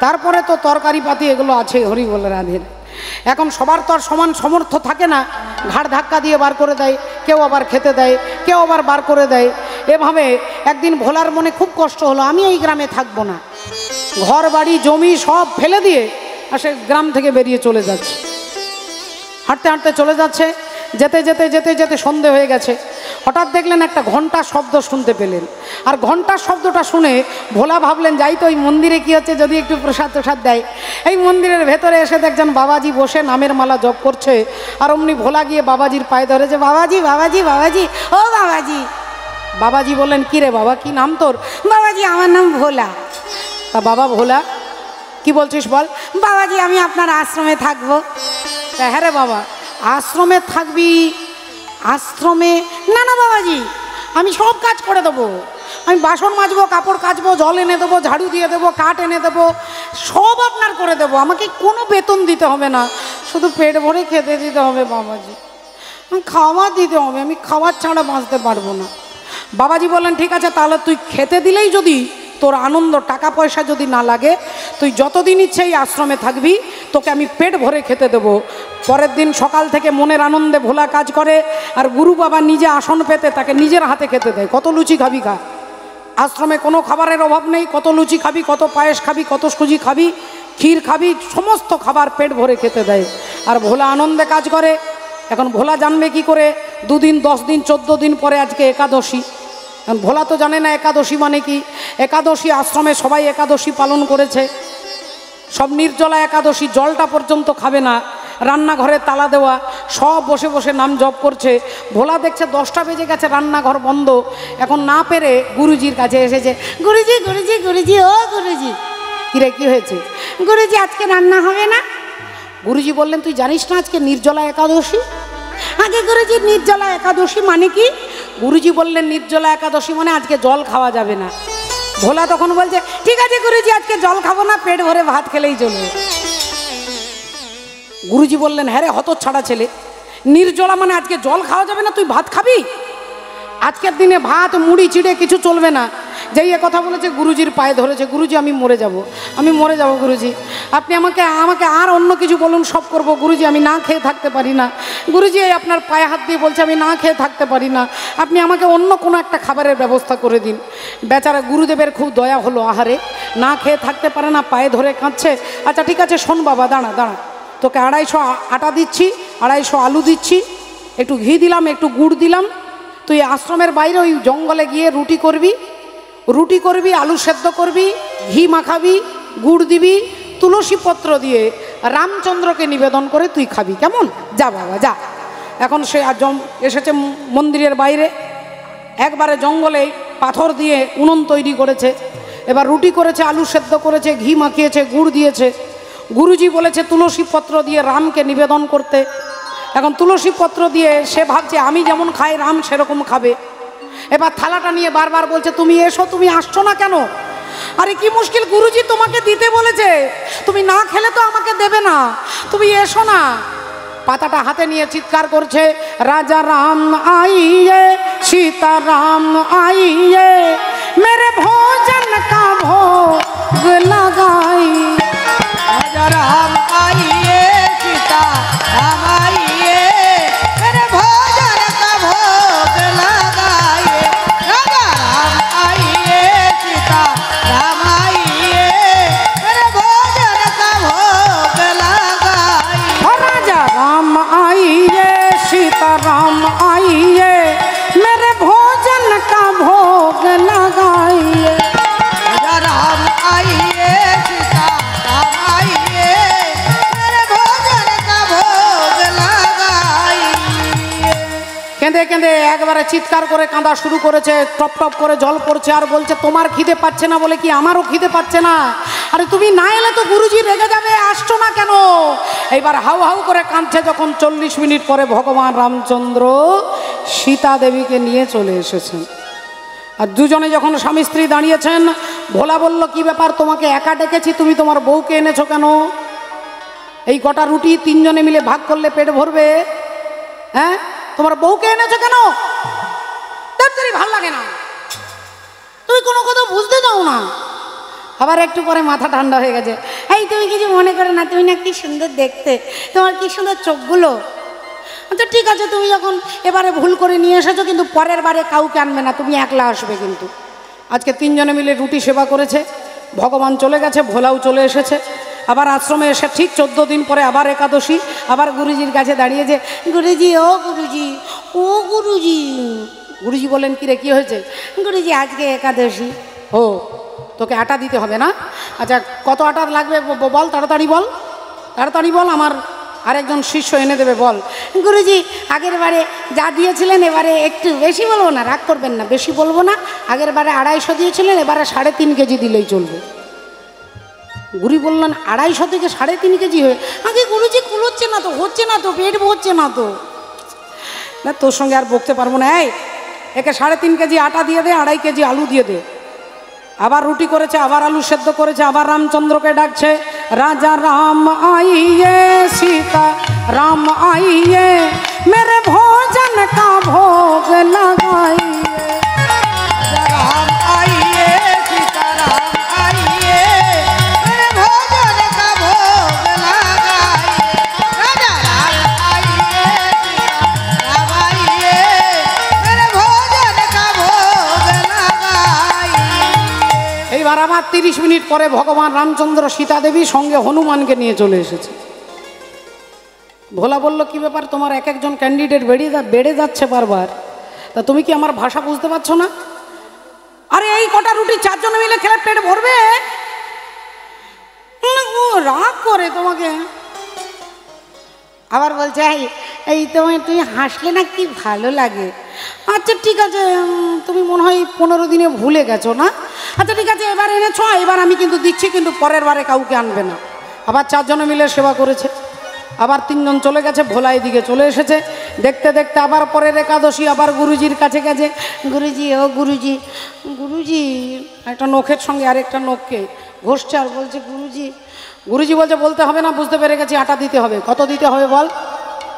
তারপরে তো তরকারি পাতি এগুলো আছে, হরি বলে রাধের। এখন সবার তো আর সমান সমর্থ থাকে না, ঘাড় ধাক্কা দিয়ে বার করে দেয়, কেউ আবার খেতে দেয়, কেউ আবার বার করে দেয়। এভাবে একদিন ভোলার মনে খুব কষ্ট হলো, আমি এই গ্রামে থাকবো না। ঘর বাড়ি জমি সব ফেলে দিয়ে আর সে গ্রাম থেকে বেরিয়ে চলে যাচ্ছে। হাঁটতে হাঁটতে চলে যাচ্ছে, যেতে যেতে যেতে যেতে সন্ধে হয়ে গেছে। হঠাৎ দেখলেন একটা ঘন্টার শব্দ শুনতে পেলেন। আর ঘন্টার শব্দটা শুনে ভোলা ভাবলেন, যাই তো ওই মন্দিরে কি হচ্ছে, যদি একটু প্রসাদ প্রসাদ দেয়। এই মন্দিরের ভেতরে এসে দেখছেন বাবাজি বসে নামের মালা জপ করছে। আর অমনি ভোলা গিয়ে বাবাজির পায়ে ধরেছে, বাবাজি বাবাজি বাবাজি, ও বাবাজি। বাবাজি বললেন, কি রে বাবা, কি নাম তোর? বাবাজি আমার নাম ভোলা। তা বাবা ভোলা, কি বলছিস বল? বাবাজি আমি আপনার আশ্রমে থাকবো। হ্যাঁ রে বাবা, আশ্রমে থাকবি? আশ্রমে না না বাবাজি, আমি সব কাজ করে দেবো। আমি বাসন মাজবো, কাপড় কাচবো, জল এনে দেবো, ঝাড়ু দিয়ে দেবো, কাঠ এনে দেবো, সব আপনার করে দেবো। আমাকে কোনো বেতন দিতে হবে না, শুধু পেট ভরে খেতে দিতে হবে বাবাজি। খাওয়া দিতে হবে, আমি খাওয়ার ছাড়া বাঁচতে পারবো না। বাবাজি বললেন ঠিক আছে, তাহলে তুই খেতে দিলেই যদি তোর আনন্দ, টাকা পয়সা যদি না লাগে, তুই যতদিন ইচ্ছে এই আশ্রমে থাকবি, তোকে আমি পেট ভরে খেতে দেবো। পরের দিন সকাল থেকে মনের আনন্দে ভোলা কাজ করে, আর গুরু বাবা নিজে আসন পেতে তাকে নিজের হাতে খেতে দেয়। কত লুচি খাবি খা, আশ্রমে কোনো খাবারের অভাব নেই। কত লুচি খাবি, কত পায়েস খাবি, কত সুজি খাবি, ক্ষীর খাবি, সমস্ত খাবার পেট ভরে খেতে দেয়। আর ভোলা আনন্দে কাজ করে। এখন ভোলা জানবে কি করে 2 দিন, 10 দিন, 14 দিন পরে আজকে একাদশী। ভোলা তো জানে না একাদশী মানে কি। একাদশী আশ্রমে সবাই একাদশী পালন করেছে, সব নির্জলা একাদশী, জলটা পর্যন্ত খাবে না, রান্নাঘরে তালা দেওয়া, সব বসে বসে নাম জপ করছে। ভোলা দেখছে 10টা বেজে গেছে, রান্নাঘর বন্ধ। এখন না পেরে গুরুজির কাছে এসেছে, গুরুজি গুরুজি গুরুজি, ও গুরুজি। কিরে কি হয়েছে? গুরুজি আজকে রান্না হবে না। গুরুজি বললেন তুই জানিস না আজকে নির্জলা একাদশী? আগে গুরুজি নির্জলা একাদশী মানে কি? গুরুজি বললেন নির্জলা একাদশী মানে আজকে জল খাওয়া যাবে না। ভোলা তখন বলছে ঠিক আছে গুরুজি, আজকে জল খাবো না, পেট ভরে ভাত খেলেই চলবে। গুরুজি বললেন হ্যাঁ রে হতচ্ছাড়া ছেলে, নির্জলা মানে আজকে জল খাওয়া যাবে না, তুই ভাত খাবি? আজকের দিনে ভাত মুড়ি চিড়ে কিছু চলবে না। যেই এ কথা বলেছে গুরুজির পায়ে ধরেছে, গুরুজি আমি মরে যাব, আমি মরে যাব গুরুজি, আপনি আমাকে আর অন্য কিছু বলুন, সব করব গুরুজি, আমি না খেয়ে থাকতে পারি না। গুরুজি এই আপনার পায়ে হাত দিয়ে বলছে আমি না খেয়ে থাকতে পারি না, আপনি আমাকে অন্য কোনো একটা খাবারের ব্যবস্থা করে দিন। বেচারা গুরুদেবের খুব দয়া হলো, আহারে না খেয়ে থাকতে পারে না, পায়ে ধরে কাঁদছে। আচ্ছা ঠিক আছে শোন বাবা, দাঁড়া দাঁড়া, তোকে 250 আটা দিচ্ছি, 250 আলু দিচ্ছি, একটু ঘি দিলাম, একটু গুড় দিলাম। তুই আশ্রমের বাইরে ওই জঙ্গলে গিয়ে রুটি করবি, আলু সেদ্ধ করবি, ঘি মাখাবি, গুড় দিবি, তুলসী পত্র দিয়ে রামচন্দ্রকে নিবেদন করে তুই খাবি, কেমন? যা বাবা যা। এখন সে এসেছে মন্দিরের বাইরে, একবারে জঙ্গলে পাথর দিয়ে উনুন তৈরি করেছে, এবার রুটি করেছে, আলু সেদ্ধ করেছে, ঘি মাখিয়েছে, গুড় দিয়েছে। গুরুজি বলেছে তুলসী পত্র দিয়ে রামকে নিবেদন করতে। এখন তুলসী পত্র দিয়ে সে ভাবছে আমি যেমন খাই রাম সেরকম খাবে। এবার থালাটা নিয়ে বারবার বলছে তুমি এসো, তুমি আসছো না কেন? আরে কি মুশকিল, গুরুজি তোমাকে দিতে বলেছে, তুমি না খেলে তো আমাকে দেবে না, তুমি এসো না। পাতাটা হাতে নিয়ে চিৎকার করছে রাজা রাম আইয়ে, সীতা রাম আইয়ে, মেরে ভোজন কা ভোগ लगाई। राजा राम आइए, सीता राम आइए, मेरे भोजन का भोग लगाइए। राजा राम आइए, सीता राम आइए, मेरे भोजन का भोग लगाइए। राजा राम आइए, सीता राम आइए, मेरे भोजन का भोग लगाइए। राजा राम आइए, सीता राम आइए, मेरे भोजन का भोग लगाइए। কেঁদে কেঁদে একবারে চিৎকার করে কাঁদা শুরু করেছে, টপ টপ করে জল পড়ছে, আর বলছে তোমার খিদে পাচ্ছে না বলে কি আমারও খিদে পাচ্ছে না? আরে তুমি না এলে তো গুরুজি রেগে যাবে, আসছো না কেন? এইবার হাউ হাউ করে কাঁদছে। যখন 40 মিনিট পরে ভগবান রামচন্দ্র সীতা দেবীকে নিয়ে চলে এসেছেন, আর দুজনে যখন স্বামী স্ত্রী দাঁড়িয়েছেন, ভোলা বলল কি ব্যাপার, তোমাকে একা ডেকেছি, তুমি তোমার বউকে এনেছো কেন? এই কটা রুটি 3 জনে মিলে ভাগ করলে পেট ভরবে, হ্যাঁ? তোমার বউকে এনেছো কেন? তাড়াতাড়ি ভাল লাগে না, তুমি কোনো কথা বুঝতে চাও না। আবার একটু পরে মাথা ঠান্ডা হয়ে গেছে, এই তুমি কিছু মনে করো না, তুমি না কি সুন্দর দেখতে, তোমার কি সুন্দর চোখগুলো। আচ্ছা ঠিক আছে, তুমি যখন এবারে ভুল করে নিয়ে এসেছো, কিন্তু পরের বারে কাউকে আনবে না, তুমি একলা আসবে। কিন্তু আজকে 3 জনে মিলে রুটি সেবা করেছে, ভগবান চলে গেছে, ভোলাও চলে এসেছে। আবার আশ্রমে এসে ঠিক 14 দিন পরে আবার একাদশী, আবার গুরুজির কাছে দাঁড়িয়েছে, গুরুজি ও গুরুজি, ও গুরুজি। গুরুজি বলেন কি রে কি হয়েছে? গুরুজি আজকে একাদশী। ও তোকে আটা দিতে হবে না? আচ্ছা কত আটা লাগবে বল, তাড়াতাড়ি বল, তাড়াতাড়ি বল, আমার আরেকজন শিষ্য এনে দেবে, বল। গুরুজি আগের বারে যা দিয়েছিলেন এবারে একটু বেশি বলবো না, রাগ করবেন না, বেশি বলবো না, আগের বারে 250 দিয়েছিলেন, এবারে 3.5 কেজি দিলেই চলবে। গুরু বললেন 250 থেকে 3.5 কেজি হয়ে, আগে গুরুজি কুলোচ্ছে না তো, হচ্ছে না তো, পেট ভরছে না তো। না তোর সঙ্গে আর বকতে পারবো না। এই একে 3.5 কেজি আটা দিয়ে দে, 2.5 কেজি আলু দিয়ে দে। আবার রুটি করেছে, আবার আলু সেদ্ধ করেছে, আবার রামচন্দ্রকে ডাকছে, রাজা রাম আইয়ে সীতা রাম আইয়ে মেরে ভোজন কা ভোগ लगाइए। राम आइए सीताराम आइए मेरे भोजन का भोग लगाइए। राजा राम आइए सीताराम आइए मेरे भोजन का भोग लगाइए। এইবার আবার 30 মিনিট পরে ভগবান রামচন্দ্র সীতা দেবী সঙ্গে হনুমানকে নিয়ে চলে এসেছে। ভোলা বলল, কি ব্যাপার তোমার এক একজন ক্যান্ডিডেট বেড়ে যাচ্ছে বারবার, তা তুমি কি আমার ভাষা বুঝতে পারছো না? আরে এই কটা রুটি 4 জনে মিলে খেলে পেট ভরবে? ও রাগ করে তোমাকে। আবার বলছে, এই তুমি হাসলে না কি ভালো লাগে। আচ্ছা ঠিক আছে, তুমি মনে হয় 15 দিনে ভুলে গেছো না? আচ্ছা ঠিক আছে, এবার এনেছ, এবার আমি কিন্তু দিচ্ছি, কিন্তু পরের বারে কাউকে আনবে না। আবার 4 জনে মিলে সেবা করেছে। আবার 3 জন চলে গেছে, ভোলা এদিকে চলে এসেছে। দেখতে দেখতে আবার পরের একাদশী, আবার গুরুজির কাছে গেছে। গুরুজি, ও গুরুজি, গুরুজি একটা নখের সঙ্গে আরেকটা নখকে ঘষছে আর বলছে, গুরুজি। গুরুজি বলছে, বলতে হবে না, বুঝতে পেরে গেছি, আটা দিতে হবে। কত দিতে হবে বল,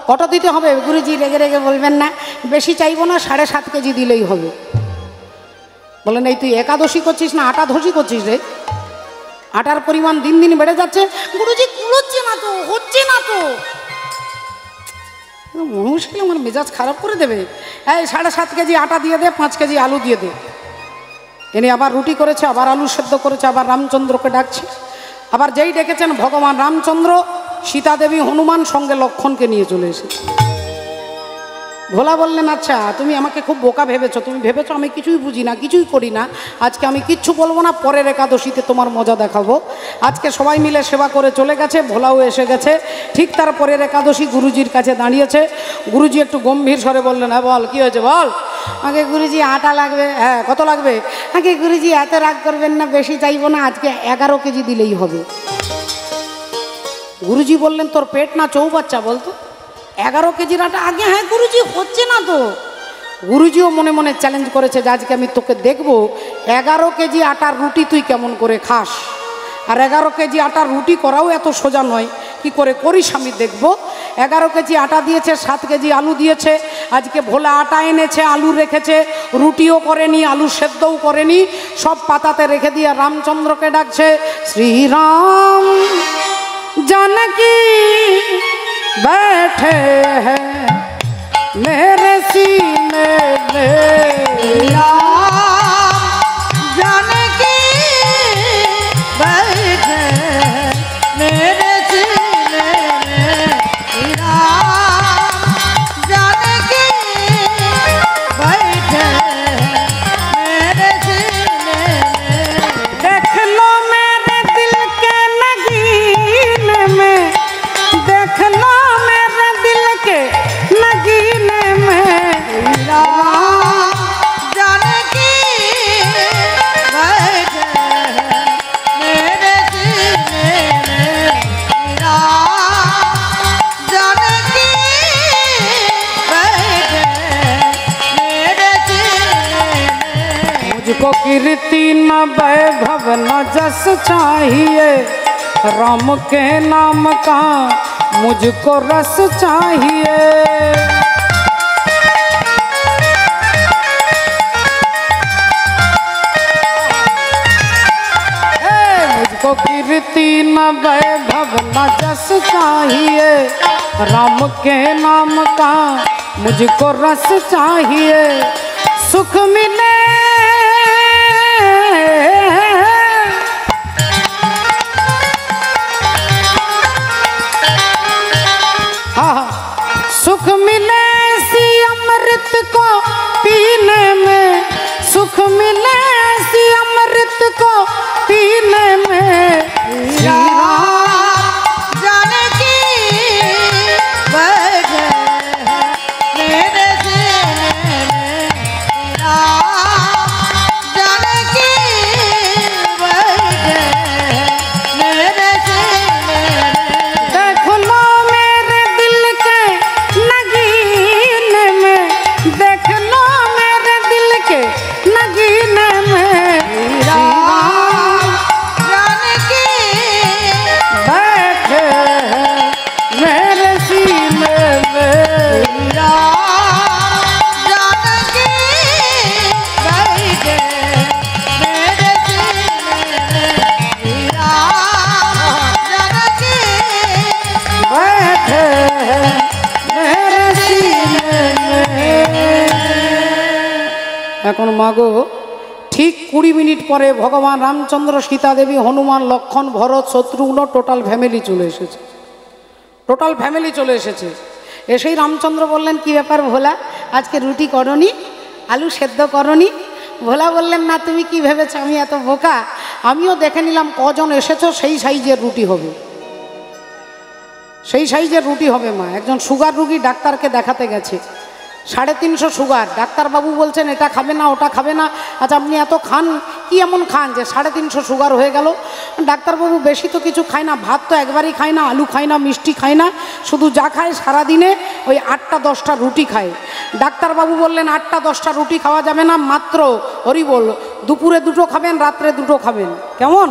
কত দিতে হবে? গুরুজি রেগে রেগে বলবেন না, বেশি চাইবো না, 7.5 কেজি দিলেই হবে। বলেন, এই তুই একাদশী করছিস না আটা ধসি করছিস রে? আটার পরিমাণ দিন দিন বেড়ে যাচ্ছে। গুরুজি কুলোচ্ছে না তো, হচ্ছে না তো। মুশকিল, আমার মেজাজ খারাপ করে দেবে। এই 7.5 কেজি আটা দিয়ে দে, 5 কেজি আলু দিয়ে দে। এনে আবার রুটি করেছে, আবার আলু সেদ্ধ করেছে, আবার রামচন্দ্রকে ডাকছে। আবার যেই ডেকেছেন ভগবান রামচন্দ্র, সীতা দেবী, হনুমান সঙ্গে লক্ষণকে নিয়ে চলে এসেছে। ভোলা বললেন, আচ্ছা তুমি আমাকে খুব বোকা ভেবেছো, তুমি ভেবেছো আমি কিছুই বুঝি না, কিছুই করি না। আজকে আমি কিচ্ছু বলবো না, পরের একাদশীতে তোমার মজা দেখাবো। আজকে সবাই মিলে সেবা করে চলে গেছে, ভোলাও এসে গেছে। ঠিক তার পরের একাদশী গুরুজির কাছে দাঁড়িয়েছে। গুরুজি একটু গম্ভীর স্বরে বললেন, হ্যাঁ বল, কি হয়েছে বল। আগে গুরুজি আটা লাগবে। হ্যাঁ, কত লাগবে? আগে গুরুজি এত রাগ করবেন না, বেশি চাইবো না, আজকে 11 কেজি দিলেই হবে। গুরুজি বললেন, তোর পেট না চৌবাচ্চা, বলতো 11 কেজির আটা? আগে হ্যাঁ গুরুজি, হচ্ছে না তো। গুরুজিও মনে মনে চ্যালেঞ্জ করেছে যে আজকে আমি তোকে দেখবো 11 কেজি আটার রুটি তুই কেমন করে খাস। আর 11 কেজি আটার রুটি করাও এত সোজা নয়, কি করে করিস আমি দেখবো। 11 কেজি আটা দিয়েছে, 7 কেজি আলু দিয়েছে। আজকে ভোলা আটা এনেছে, আলু রেখেছে, রুটিও করেনি, আলু সেদ্ধও করেনি, সব পাতাতে রেখে দিয়ে রামচন্দ্রকে ডাকছে, শ্রীরাম जानकी बैठे हैं मेरे सीने में। जानकी बैठे मेरे सीने में। जानकी बैठे मेरे सीने में। देख लो मेरे दिल के नगीने में, देख लो मेरे दिल के नगीने में। जानकी बैठे मेरे सीने में। जानकी बैठे मेरे सीने में। मुझको कीर्ति न वैभव न जस चाहिए, राम के नाम का मुझको रस चाहिए। मुझको कीर्ति न वैभव न जस चाहिए, राम के नाम का मुझको रस चाहिए। सुख मिले सुख मिले सी अमृत को पीने में, सुख मिले सी अमृत को पीने में। जानकी बैठे मेरे सीने में। এখন মাগো ঠিক 20 মিনিট পরে ভগবান রামচন্দ্র, সীতা দেবী, হনুমান, লক্ষণ, ভরত, শত্রুঘ্ন টোটাল ফ্যামিলি চলে এসেছে। টোটাল ফ্যামিলি চলে এসেছে। এসেই রামচন্দ্র বললেন, কি ব্যাপার ভোলা, আজকে রুটি করনি, আলু সেদ্ধ করনি? ভোলা বললেন, না, তুমি কি ভেবেছো আমি এত বোকা? আমিও দেখে নিলাম কজন এসেছো, সেই সাইজের রুটি হবে, সেই সাইজের রুটি হবে মা। একজন সুগার রুগী ডাক্তারকে দেখাতে গেছে, 350 সুগার। ডাক্তারবাবু বলছেন এটা খাবে না, ওটা খাবে না। আচ্ছা, আপনি এত খান, কি এমন খান যে 350 সুগার হয়ে গেল? ডাক্তারবাবু, বেশি তো কিছু খায় না, ভাত তো একবারই খায় না, আলু খায় না, মিষ্টি খায় না, শুধু যা খায় সারাদিনে ওই 8টা-10টা রুটি খায়। ডাক্তারবাবু বললেন 8টা-10টা রুটি খাওয়া যাবে না, মাত্র হরিবোল, দুপুরে 2টো খাবেন, রাত্রে 2টো খাবেন। কেমন?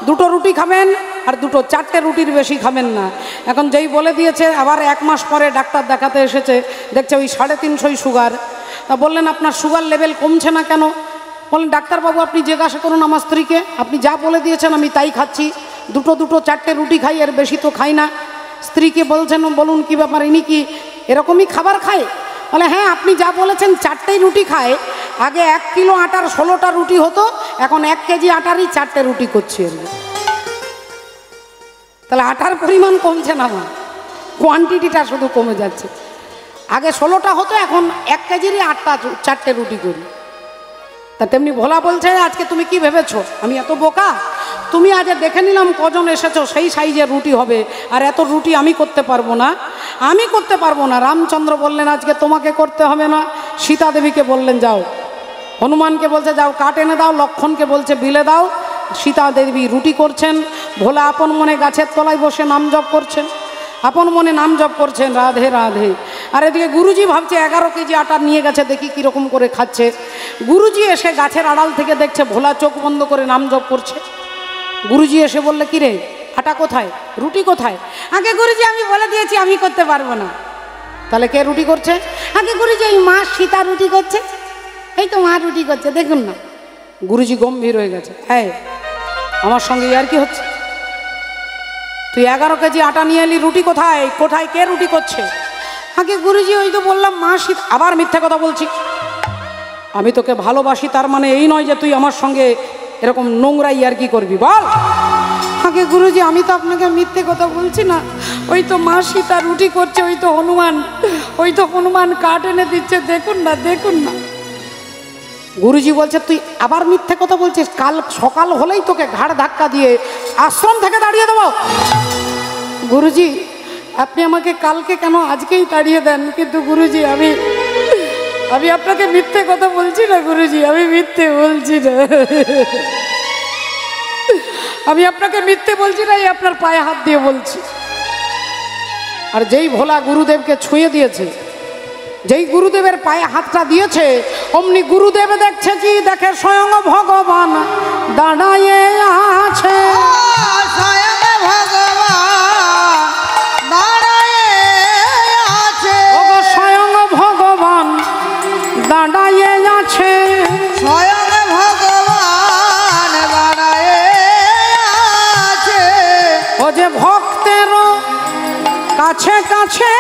2টো রুটি খাবেন আর 4টে রুটির বেশি খাবেন না। এখন যেই বলে দিয়েছে, আবার 1 মাস পরে ডাক্তার দেখাতে এসেছে, দেখছে ওই 350 সুগার। তা বললেন, আপনার সুগার লেভেল কমছে না কেন? বললেন, ডাক্তারবাবু আপনি জিজ্ঞাসা করুন আমার স্ত্রীকে, আপনি যা বলে দিয়েছেন আমি তাই খাচ্ছি, 2 4টে রুটি খাই, এর বেশি তো খাই না। স্ত্রীকে বলছেন, বলুন কি ব্যাপার, ইনি কি এরকমই খাবার খায়? বলে, হ্যাঁ, আপনি যা বলেছেন 4টেই রুটি খায়। আগে 1 কিলো আটার 16টা রুটি হতো, এখন 1 কেজি আটারই 4টে রুটি করছি। তাহলে আটার পরিমাণ কমছে না, আমার কোয়ান্টিটিটা শুধু কমে যাচ্ছে। আগে 16টা হতো, এখন 1 কেজিরই 4টে রুটি করি। তা তেমনি ভোলা বলছে, আজকে তুমি কি ভেবেছো আমি এত বোকা? তুমি আজ দেখে নিলাম কজন এসেছো, সেই সাইজের রুটি হবে, আর এত রুটি আমি করতে পারবো না, আমি করতে পারবো না। রামচন্দ্র বললেন, আজকে তোমাকে করতে হবে না। সীতা দেবীকে বললেন, যাও। হনুমানকে বলছে, যাও কাঠ এনে দাও। লক্ষণকে বলছে, বিলে দাও। সীতা দেবী রুটি করছেন, ভোলা আপন মনে গাছের তলায় বসে নাম জপ করছেন, আপন মনে নাম জপ করছেন, রাধে রাধে। আর এদিকে গুরুজি ভাবছে 11 কেজি আটা নিয়ে গেছে, দেখি কীরকম করে খাচ্ছে। গুরুজি এসে গাছের আড়াল থেকে দেখছে ভোলা চোখ বন্ধ করে নাম জপ করছে। গুরুজি এসে বললে, কিরে আটা কোথায়, রুটি কোথায়? আগে গুরুজি আমি বলে দিয়েছি আমি করতে পারবো না। তাহলে কে রুটি করছে? আগে গুরুজি এই মা সীতা রুটি করছে, এই তো মা রুটি করছে, দেখুন না। গুরুজি গম্ভীর হয়ে গেছে, হ্যাঁ আমার সঙ্গে আর কি হচ্ছে? তুই 11 কেজি আটা নিয়ে এলি, রুটি কোথায়, কোথায়, কে রুটি করছে? আগে গুরুজি ওই তো বললাম মা সীতা। আবার মিথ্যে কথা বলছিস? আমি তোকে ভালোবাসি, তার মানে এই নয় যে তুই আমার সঙ্গে এরকম নোংরা আর কি করবি, বল। আগে গুরুজি আমি তো আপনাকে মিথ্যে কথা বলছি না, ওই তো মা সীতা রুটি করছে, ওই তো হনুমান কাঠ এনে দিচ্ছে, দেখুন না, দেখুন না। গুরুজি বলছে, তুই আবার মিথ্যে কথা বলছিস, কাল সকাল হলেই তোকে ঘাড় ধাক্কা দিয়ে আশ্রম থেকে তাড়িয়ে দেবো। গুরুজি আপনি আমাকে কালকে কেন আজকেই তাড়িয়ে দেন, কিন্তু গুরুজি আমি আপনাকে মিথ্যে কথা বলছি না গুরুজি, আমি মিথ্যে বলছি না, আমি আপনাকে মিথ্যে বলছি না, এই আপনার পায়ে হাত দিয়ে বলছি। আর যেই ভোলা গুরুদেবকে ছুঁয়ে দিয়েছে, যেই গুরুদেবের পায়ে হাতটা দিয়েছে, অমনি গুরুদেব দেখছে কি, দেখে স্বয়ং ভগবান দাঁড়ায়ে আছে, স্বয়ং ভগবান দাঁড়ায়ে আছে, স্বয়ং ভগবান দাঁড়ায়ে আছে, স্বয়ং ভগবান দাঁড়ায়ে আছে, ও যে ভক্তের কাছে কাছে,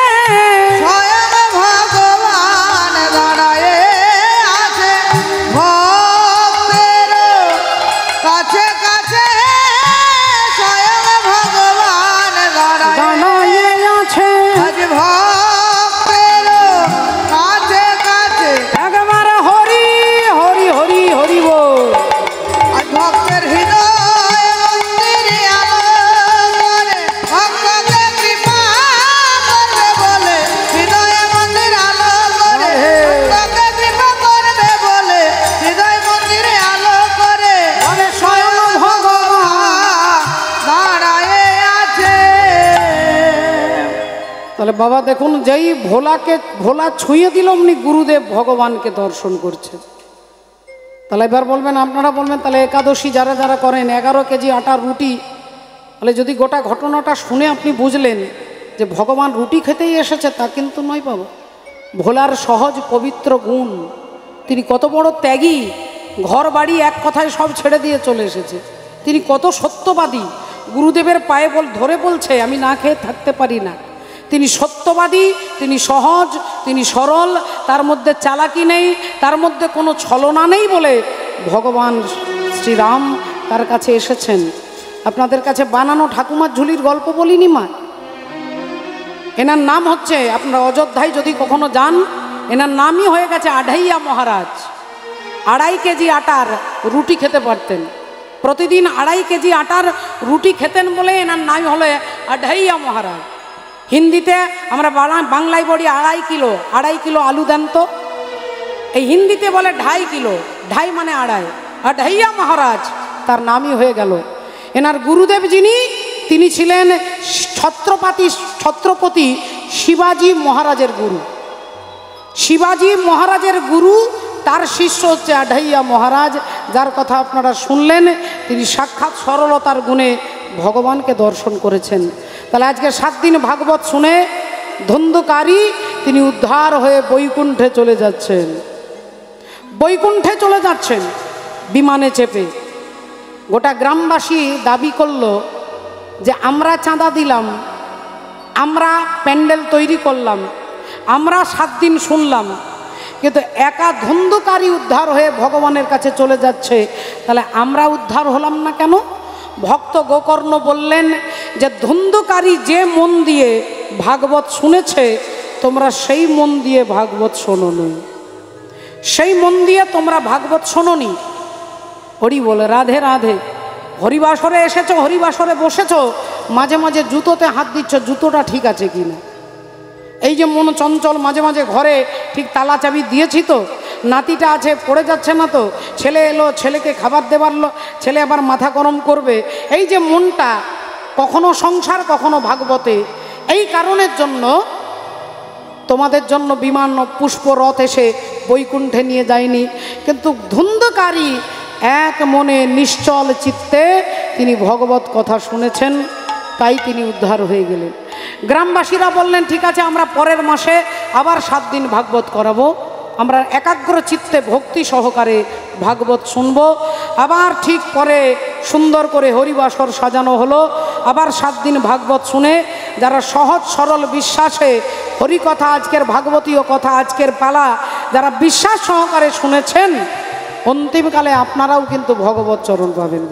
স্বয়ং ভগবান দাঁড়ায়ে আছে, ভক্তের কাছে কাছে, স্বয়ং ভগবান দাঁড়ায়ে আছে, আজ ভক্তের কাছে কাছে, একবার হরি হরি হরি হরি বল। আজ ভক্তের হৃদয় মন্দিরে আলো করে, ভক্তকে কৃপা করবে বলে, হৃদয় মন্দির আলো করে, ভক্তকে কৃপা করবে বলে, হৃদয় মন্দিরে আলো করে, স্বয়ং ভগবান দাঁড়ায়ে আছে। তাহলে বাবা দেখুন, যেই ভোলা ছুঁয়ে দিল, অমনি গুরুদেব ভগবানকে দর্শন করছে। তাহলে এবার বলবেন, আপনারা বলবেন, তাহলে একাদশী যারা যারা করেন 11 কেজি আটা রুটি, তাহলে যদি গোটা ঘটনাটা শুনে আপনি বুঝলেন যে ভগবান রুটি খেতেই এসেছে, তা কিন্তু নয় বাবা। ভোলার সহজ পবিত্র গুণ, তিনি কত বড় ত্যাগী, ঘর বাড়ি এক কথায় সব ছেড়ে দিয়ে চলে এসেছে। তিনি কত সত্যবাদী, গুরুদেবের পায়ে ধরে বলছে আমি না খেয়ে থাকতে পারি না। তিনি সত্যবাদী, তিনি সহজ, তিনি সরল, তার মধ্যে চালাকি নেই, তার মধ্যে কোনো ছলনা নেই বলে ভগবান শ্রীরাম তার কাছে এসেছেন। আপনাদের কাছে বানানো ঠাকুমার ঝুলির গল্প বলিনি মা? এনার নাম হচ্ছে, আপনারা অযোধ্যায় যদি কখনো যান, এনার নামই হয়ে গেছে আঢাইয়া মহারাজ। 2.5 কেজি আটার রুটি খেতে পারতেন, প্রতিদিন 2.5 কেজি আটার রুটি খেতেন বলে এনার নাম হলো আঢাইয়া মহারাজ। হিন্দিতে আমরা বাংলায় বলি 2.5 কিলো আলু দেন তো, এই হিন্দিতে বলে 2.5 কিলো, 2.5 মানে 2.5, আঢাইয়া মহারাজ তার নামই হয়ে গেল। এনার গুরুদেব যিনি, তিনি ছিলেন ছত্রপতি শিবাজি মহারাজের গুরু। শিবাজি মহারাজের গুরু, তার শিষ্য হচ্ছে আঢাইয়া মহারাজ, যার কথা আপনারা শুনলেন। তিনি সাক্ষাৎ সরলতার গুণে ভগবানকে দর্শন করেছেন। তাহলে আজকে 7 দিন ভাগবত শুনে ধন্দকারী তিনি উদ্ধার হয়ে বৈকুণ্ঠে চলে যাচ্ছেন। বৈকুণ্ঠে চলে যাচ্ছেন বিমানে চেপে। গোটা গ্রামবাসী দাবি করল যে আমরা চাঁদা দিলাম, আমরা প্যান্ডেল তৈরি করলাম, আমরা 7 দিন শুনলাম, কিন্তু একা ধন্দকারী উদ্ধার হয়ে ভগবানের কাছে চলে যাচ্ছে, তাহলে আমরা উদ্ধার হলাম না কেন? ভক্ত গোকর্ণ বললেন যে ধন্দকারী যে মন দিয়ে ভাগবত শুনেছে, তোমরা সেই মন দিয়ে ভাগবত শোনোনি, সেই মন দিয়ে তোমরা ভাগবত শোনোনি। হরি বলে রাধে রাধে। হরিবাসরে এসেছো, হরিবাসরে বসেছো, মাঝে মাঝে জুতোতে হাত দিচ্ছ, জুতোটা ঠিক আছে কি না? এই যে মন চঞ্চল, মাঝে মাঝে ঘরে ঠিক তালা চাবি দিয়েছি তো, নাতিটা আছে পড়ে যাচ্ছে না তো, ছেলে এলো, ছেলেকে খাবার দেবার, ছেলে আবার মাথা গরম করবে, এই যে মনটা কখনো সংসার কখনো ভাগবতে, এই কারণের জন্য তোমাদের জন্য বিমান পুষ্পরথ এসে বৈকুণ্ঠে নিয়ে যায়নি। কিন্তু ধুন্ধকারী এক মনে নিশ্চল চিত্তে তিনি ভগবত কথা শুনেছেন, তাই তিনি উদ্ধার হয়ে গেলেন। গ্রামবাসীরা বললেন ঠিক আছে, আমরা পরের মাসে আবার 7 দিন ভাগবত করাবো, আমরা একাগ্র চিত্তে ভক্তি সহকারে ভাগবত শুনব। আবার ঠিক পরে সুন্দর করে হরিবাসর সাজানো হলো। আবার 7 দিন ভাগবত শুনে যারা সহজ সরল বিশ্বাসে হরিকথা, আজকের ভাগবতীয় কথা, আজকের পালা যারা বিশ্বাস সহকারে শুনেছেন, অন্তিমকালে আপনারাও কিন্তু ভগবত চরণ পাবেন।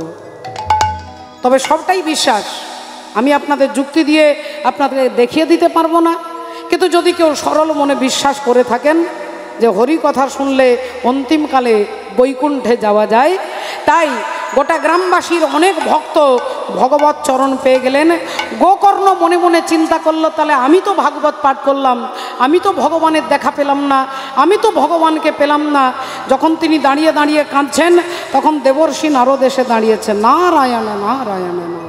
তবে সবটাই বিশ্বাস, আমি আপনাদের যুক্তি দিয়ে আপনাদের দেখিয়ে দিতে পারবো না, কিন্তু যদি কেউ সরল মনে বিশ্বাস করে থাকেন যে হরি কথা শুনলে অন্তিমকালে বৈকুণ্ঠে যাওয়া যায়, তাই গোটা গ্রামবাসীর অনেক ভক্ত ভগবত চরণ পেয়ে গেলেন। গোকর্ণ মনে মনে চিন্তা করলো, তাহলে আমি তো ভাগবত পাঠ করলাম, আমি তো ভগবানের দেখা পেলাম না, আমি তো ভগবানকে পেলাম না। যখন তিনি দাঁড়িয়ে দাঁড়িয়ে কাঁদছেন, তখন দেবর্ষি নারদ এসে দাঁড়িয়েছে, নারায়ণ নারায়ণ না।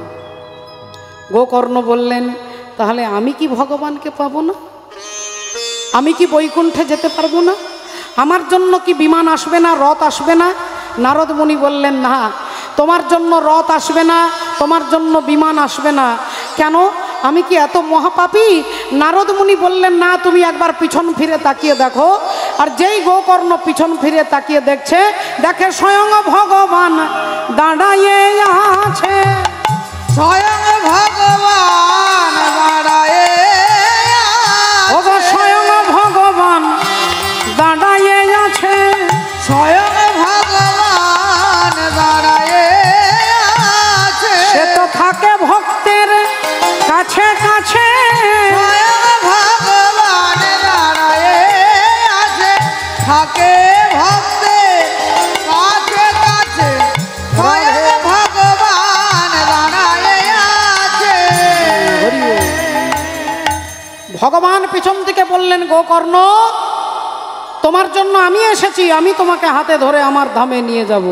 গোকর্ণ বললেন, তাহলে আমি কি ভগবানকে পাবো না? আমি কি বৈকুণ্ঠে যেতে পারবো না? আমার জন্য কি বিমান আসবে না, রথ আসবে না? নারদ মুনি বললেন, না, তোমার জন্য রথ আসবে না, তোমার জন্য বিমান আসবে না। কেন? আমি কি এত মহাপাপী? নারদ মুনি বললেন, না, তুমি একবার পিছন ফিরে তাকিয়ে দেখো। আর যেই গোকর্ণ পিছন ফিরে তাকিয়ে দেখছে, দেখে স্বয়ং ভগবান দাঁড়াইয়ে আছে, স্বয়ং ভগবান দাঁড়ায়ে ওগো স্বয়ং ভগবান দাঁড়াইয়ে আছে, স্বয়ং ভগবান দাঁড়ায়ে আছে, সে তো থাকে ভক্তের কাছে কাছে, স্বয়ং ভগবান দাঁড়ায়ে আছে, থাকে ভক্তের কাছে কাছে, স্বয়ং ভগবান দাঁড়ায়ে আছে। ভগবান পিছন থেকে বললেন, গোকর্ণ, তোমার জন্য আমি এসেছি, আমি তোমাকে হাতে ধরে আমার ধামে নিয়ে যাব।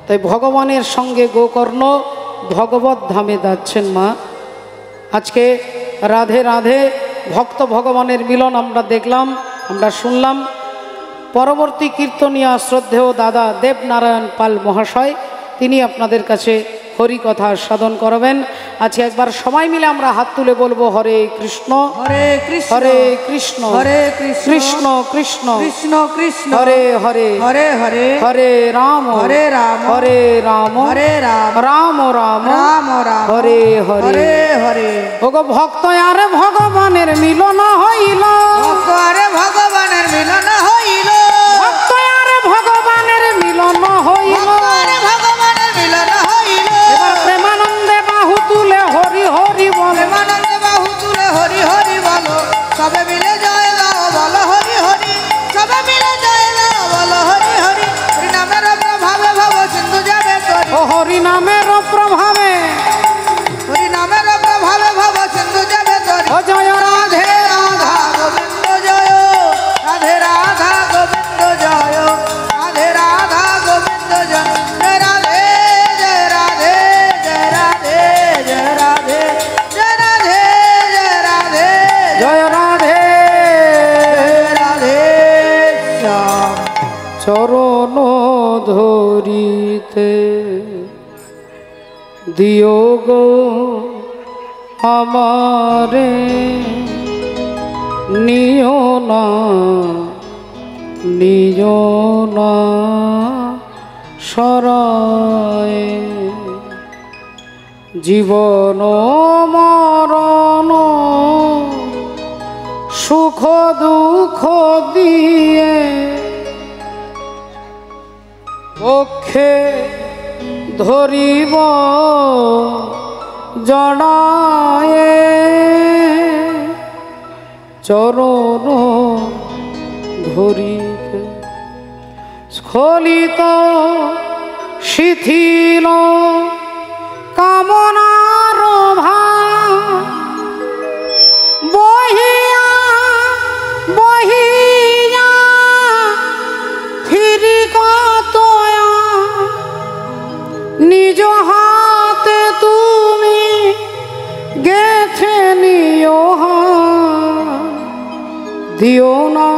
তাই ভগবানের সঙ্গে গোকর্ণ ভগবত ধামে যাচ্ছেন। মা, আজকে রাধে রাধে ভক্ত ভগবানের মিলন আমরা দেখলাম, আমরা শুনলাম। পরবর্তী কীর্তনিয়া শ্রদ্ধেয় দাদা দেবনারায়ণ পাল মহাশয়, তিনি আপনাদের কাছে হরি কথা সাধন করবেন। আজকে একবার সবাই মিলে আমরা হাত তুলে বলবো হরে কৃষ্ণ হরে কৃষ্ণ হরে কৃষ্ণ হরে কৃষ্ণ কৃষ্ণ কৃষ্ণ কৃষ্ণ কৃষ্ণ হরে হরে হরে হরে হরে রাম হরে রাম হরে রাম হরে রাম রাম রাম রাম রাম হরে হরে হরে হরে। ওগো ভক্ত আর ভগবানের মিলন হইল, ভক্ত আরে ভগবানের মিলন হইল, ভক্ত আর ভগবানের মিলন হইল। ভক্ত আরে ভগবানের মিলন হইল। এবার প্রেমানন্দে বাহু তুলে হরি হরি বলে, প্রেমানন্দে বাহু তুলে হরি হরি বলো, সবে মিলে জয় গাও বলো হরি হরি, সবে মিলে জয় গাও বলো হরি হরি। হরি নামের প্রভাবে ভব সিন্ধু যাবে তরি, ও হরি নামের প্রভাবে, হরি নামের প্রভাবে ভব সিন্ধু যাবে তরি। ও জয় রাধে রাধা গোবিন্দ জয়, রাধে রাধা গোবিন্দ জয়, রাধে রাধা গোবিন্দ জয়। জয় রাধে জয় রাধে জয় রাধে জয় রাধে জয় রাধে জয় রাধে জয় রাধে রাধে শ্যাম। চরণ ধরিতে দিও গো আমারে, নিও না নিও না সরায়, জীবন মরণ সুখ দুঃখ দিয়ে পক্ষে ধরিব জড়ায়ে, চরণ ধরিতে স্খলিত শিথিল কামনার ভার, বহিয়া বহিয়া ফিরি কতয়া, নিজ হাতে তুমি গেছে নিও হাত, দিও না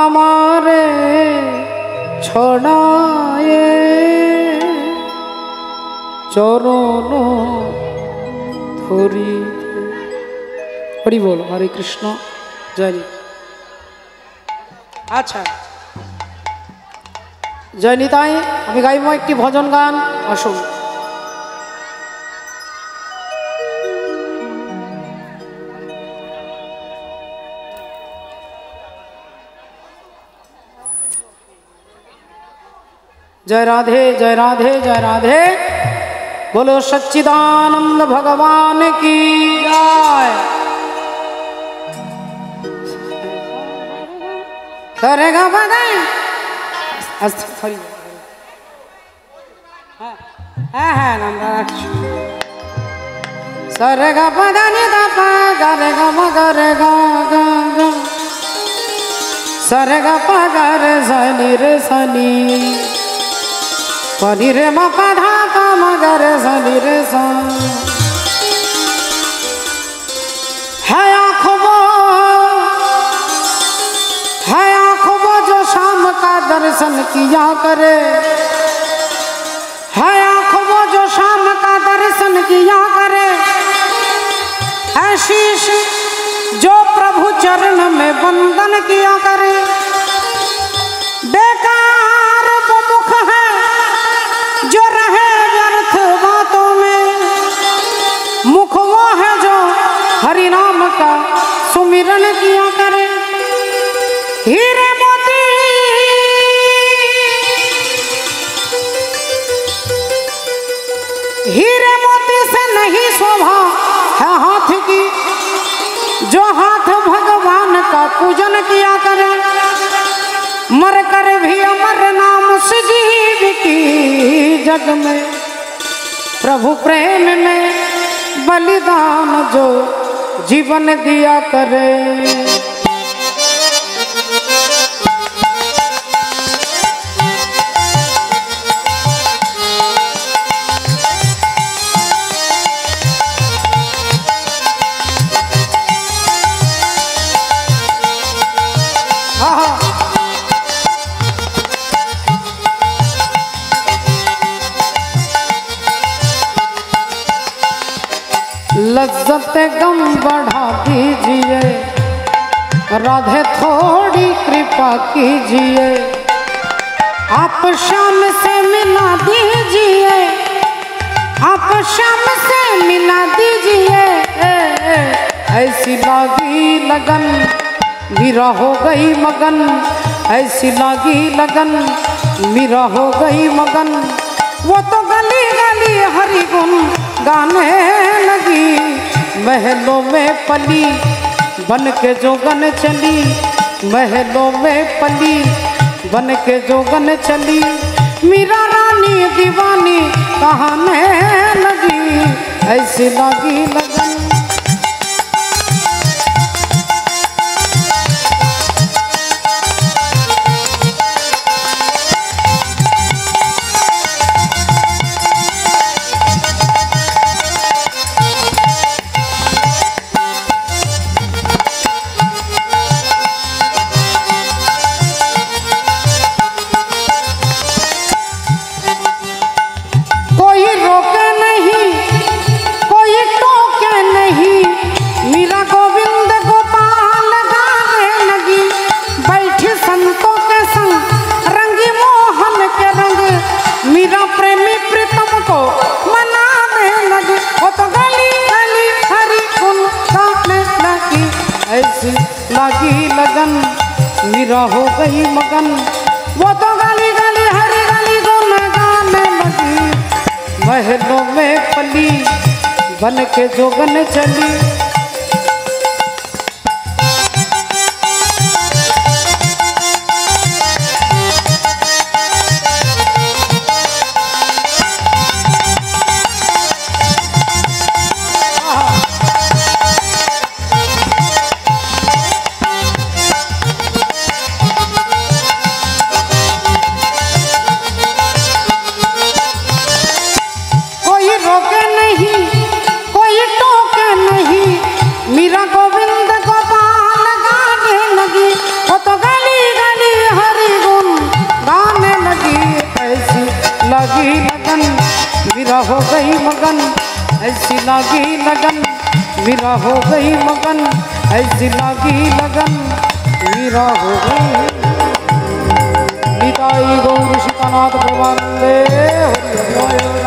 আমারে ছড়ায়ে, চরণ ধরি। হরি বল, হরে কৃষ্ণ জয়। আচ্ছা জয় নিতাই, আমি গাইব একটি ভজন গান, আসুন। जय राधे जय राधे जय राधे, बोलो सच्चिदानंद भगवान की जय। करेगा बधाई सॉरी, हाँ हाँ नाम सरेगा पधानी दा पा गरेगा मगरेगा गा गा, सरेगा पा गरे सनी रे सनी, पनी रे मा पा धा पा मगरे सनी रे सा। है आँखों जो शाम का दर्शन किया करे, है आँखों जो शाम का दर्शन किया करे, है शीश जो प्रभु चरण में वंदन किया करे। बेकार वो मुख है जो रहे व्यर्थ बातों में, मुख वो है जो हरि नाम का सुमिरन किया करे। हीरे मोती हीरे मोती से नहीं शोभा है हाथ की, जो हाथ भगवान का पूजन किया करे। मर कर भी अमर नाम से जीव की जग में, प्रभु प्रेम में बलिदान जो जीवन दिया करे। लज्जत गम बढ़ा दीजिए, राधे थोड़ी कृपा कीजिए, आप शाम से मिला दीजिए, आप शाम से मिला दीजिए। ऐसी लागी लगन मीरा हो गई मगन, ऐसी लागी लगन मीरा हो गई मगन। वो तो गली गली हरि गुण गाने लगी, महलों में पली बन के जोगन चली, महलों में पली बन के जोगन चली। मीरा रानी दीवानी कहाने लगी, ऐसी लागी लगन। लागी लगन मीरा हो गई मगन, वो तो गली गली हरी गली गुन गाने लगी, महलों में पली बन के जोगन चली। लागी लगन मीरा हो गई मगन, ऐसी लागी लगन मीरा हो गई मगन, ऐसी लागी लगन मीरा हो गई। निताई गौर सीतानाथ प्रभुवंदे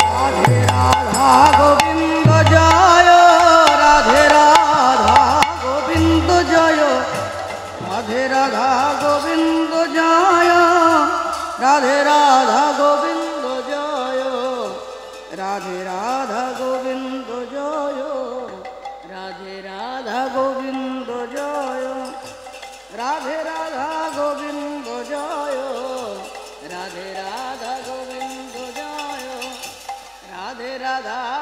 राधे राधा गोविंद जय, राधे राधा गोविंद जय, राधे राधा गोविंद जय, राधे राधा गोविंद राधे राधा गोविंद जय, राधे राधा गोविंद जय, राधे राधा गोविंद जय, राधे राधा गोविंद जय, राधे राधा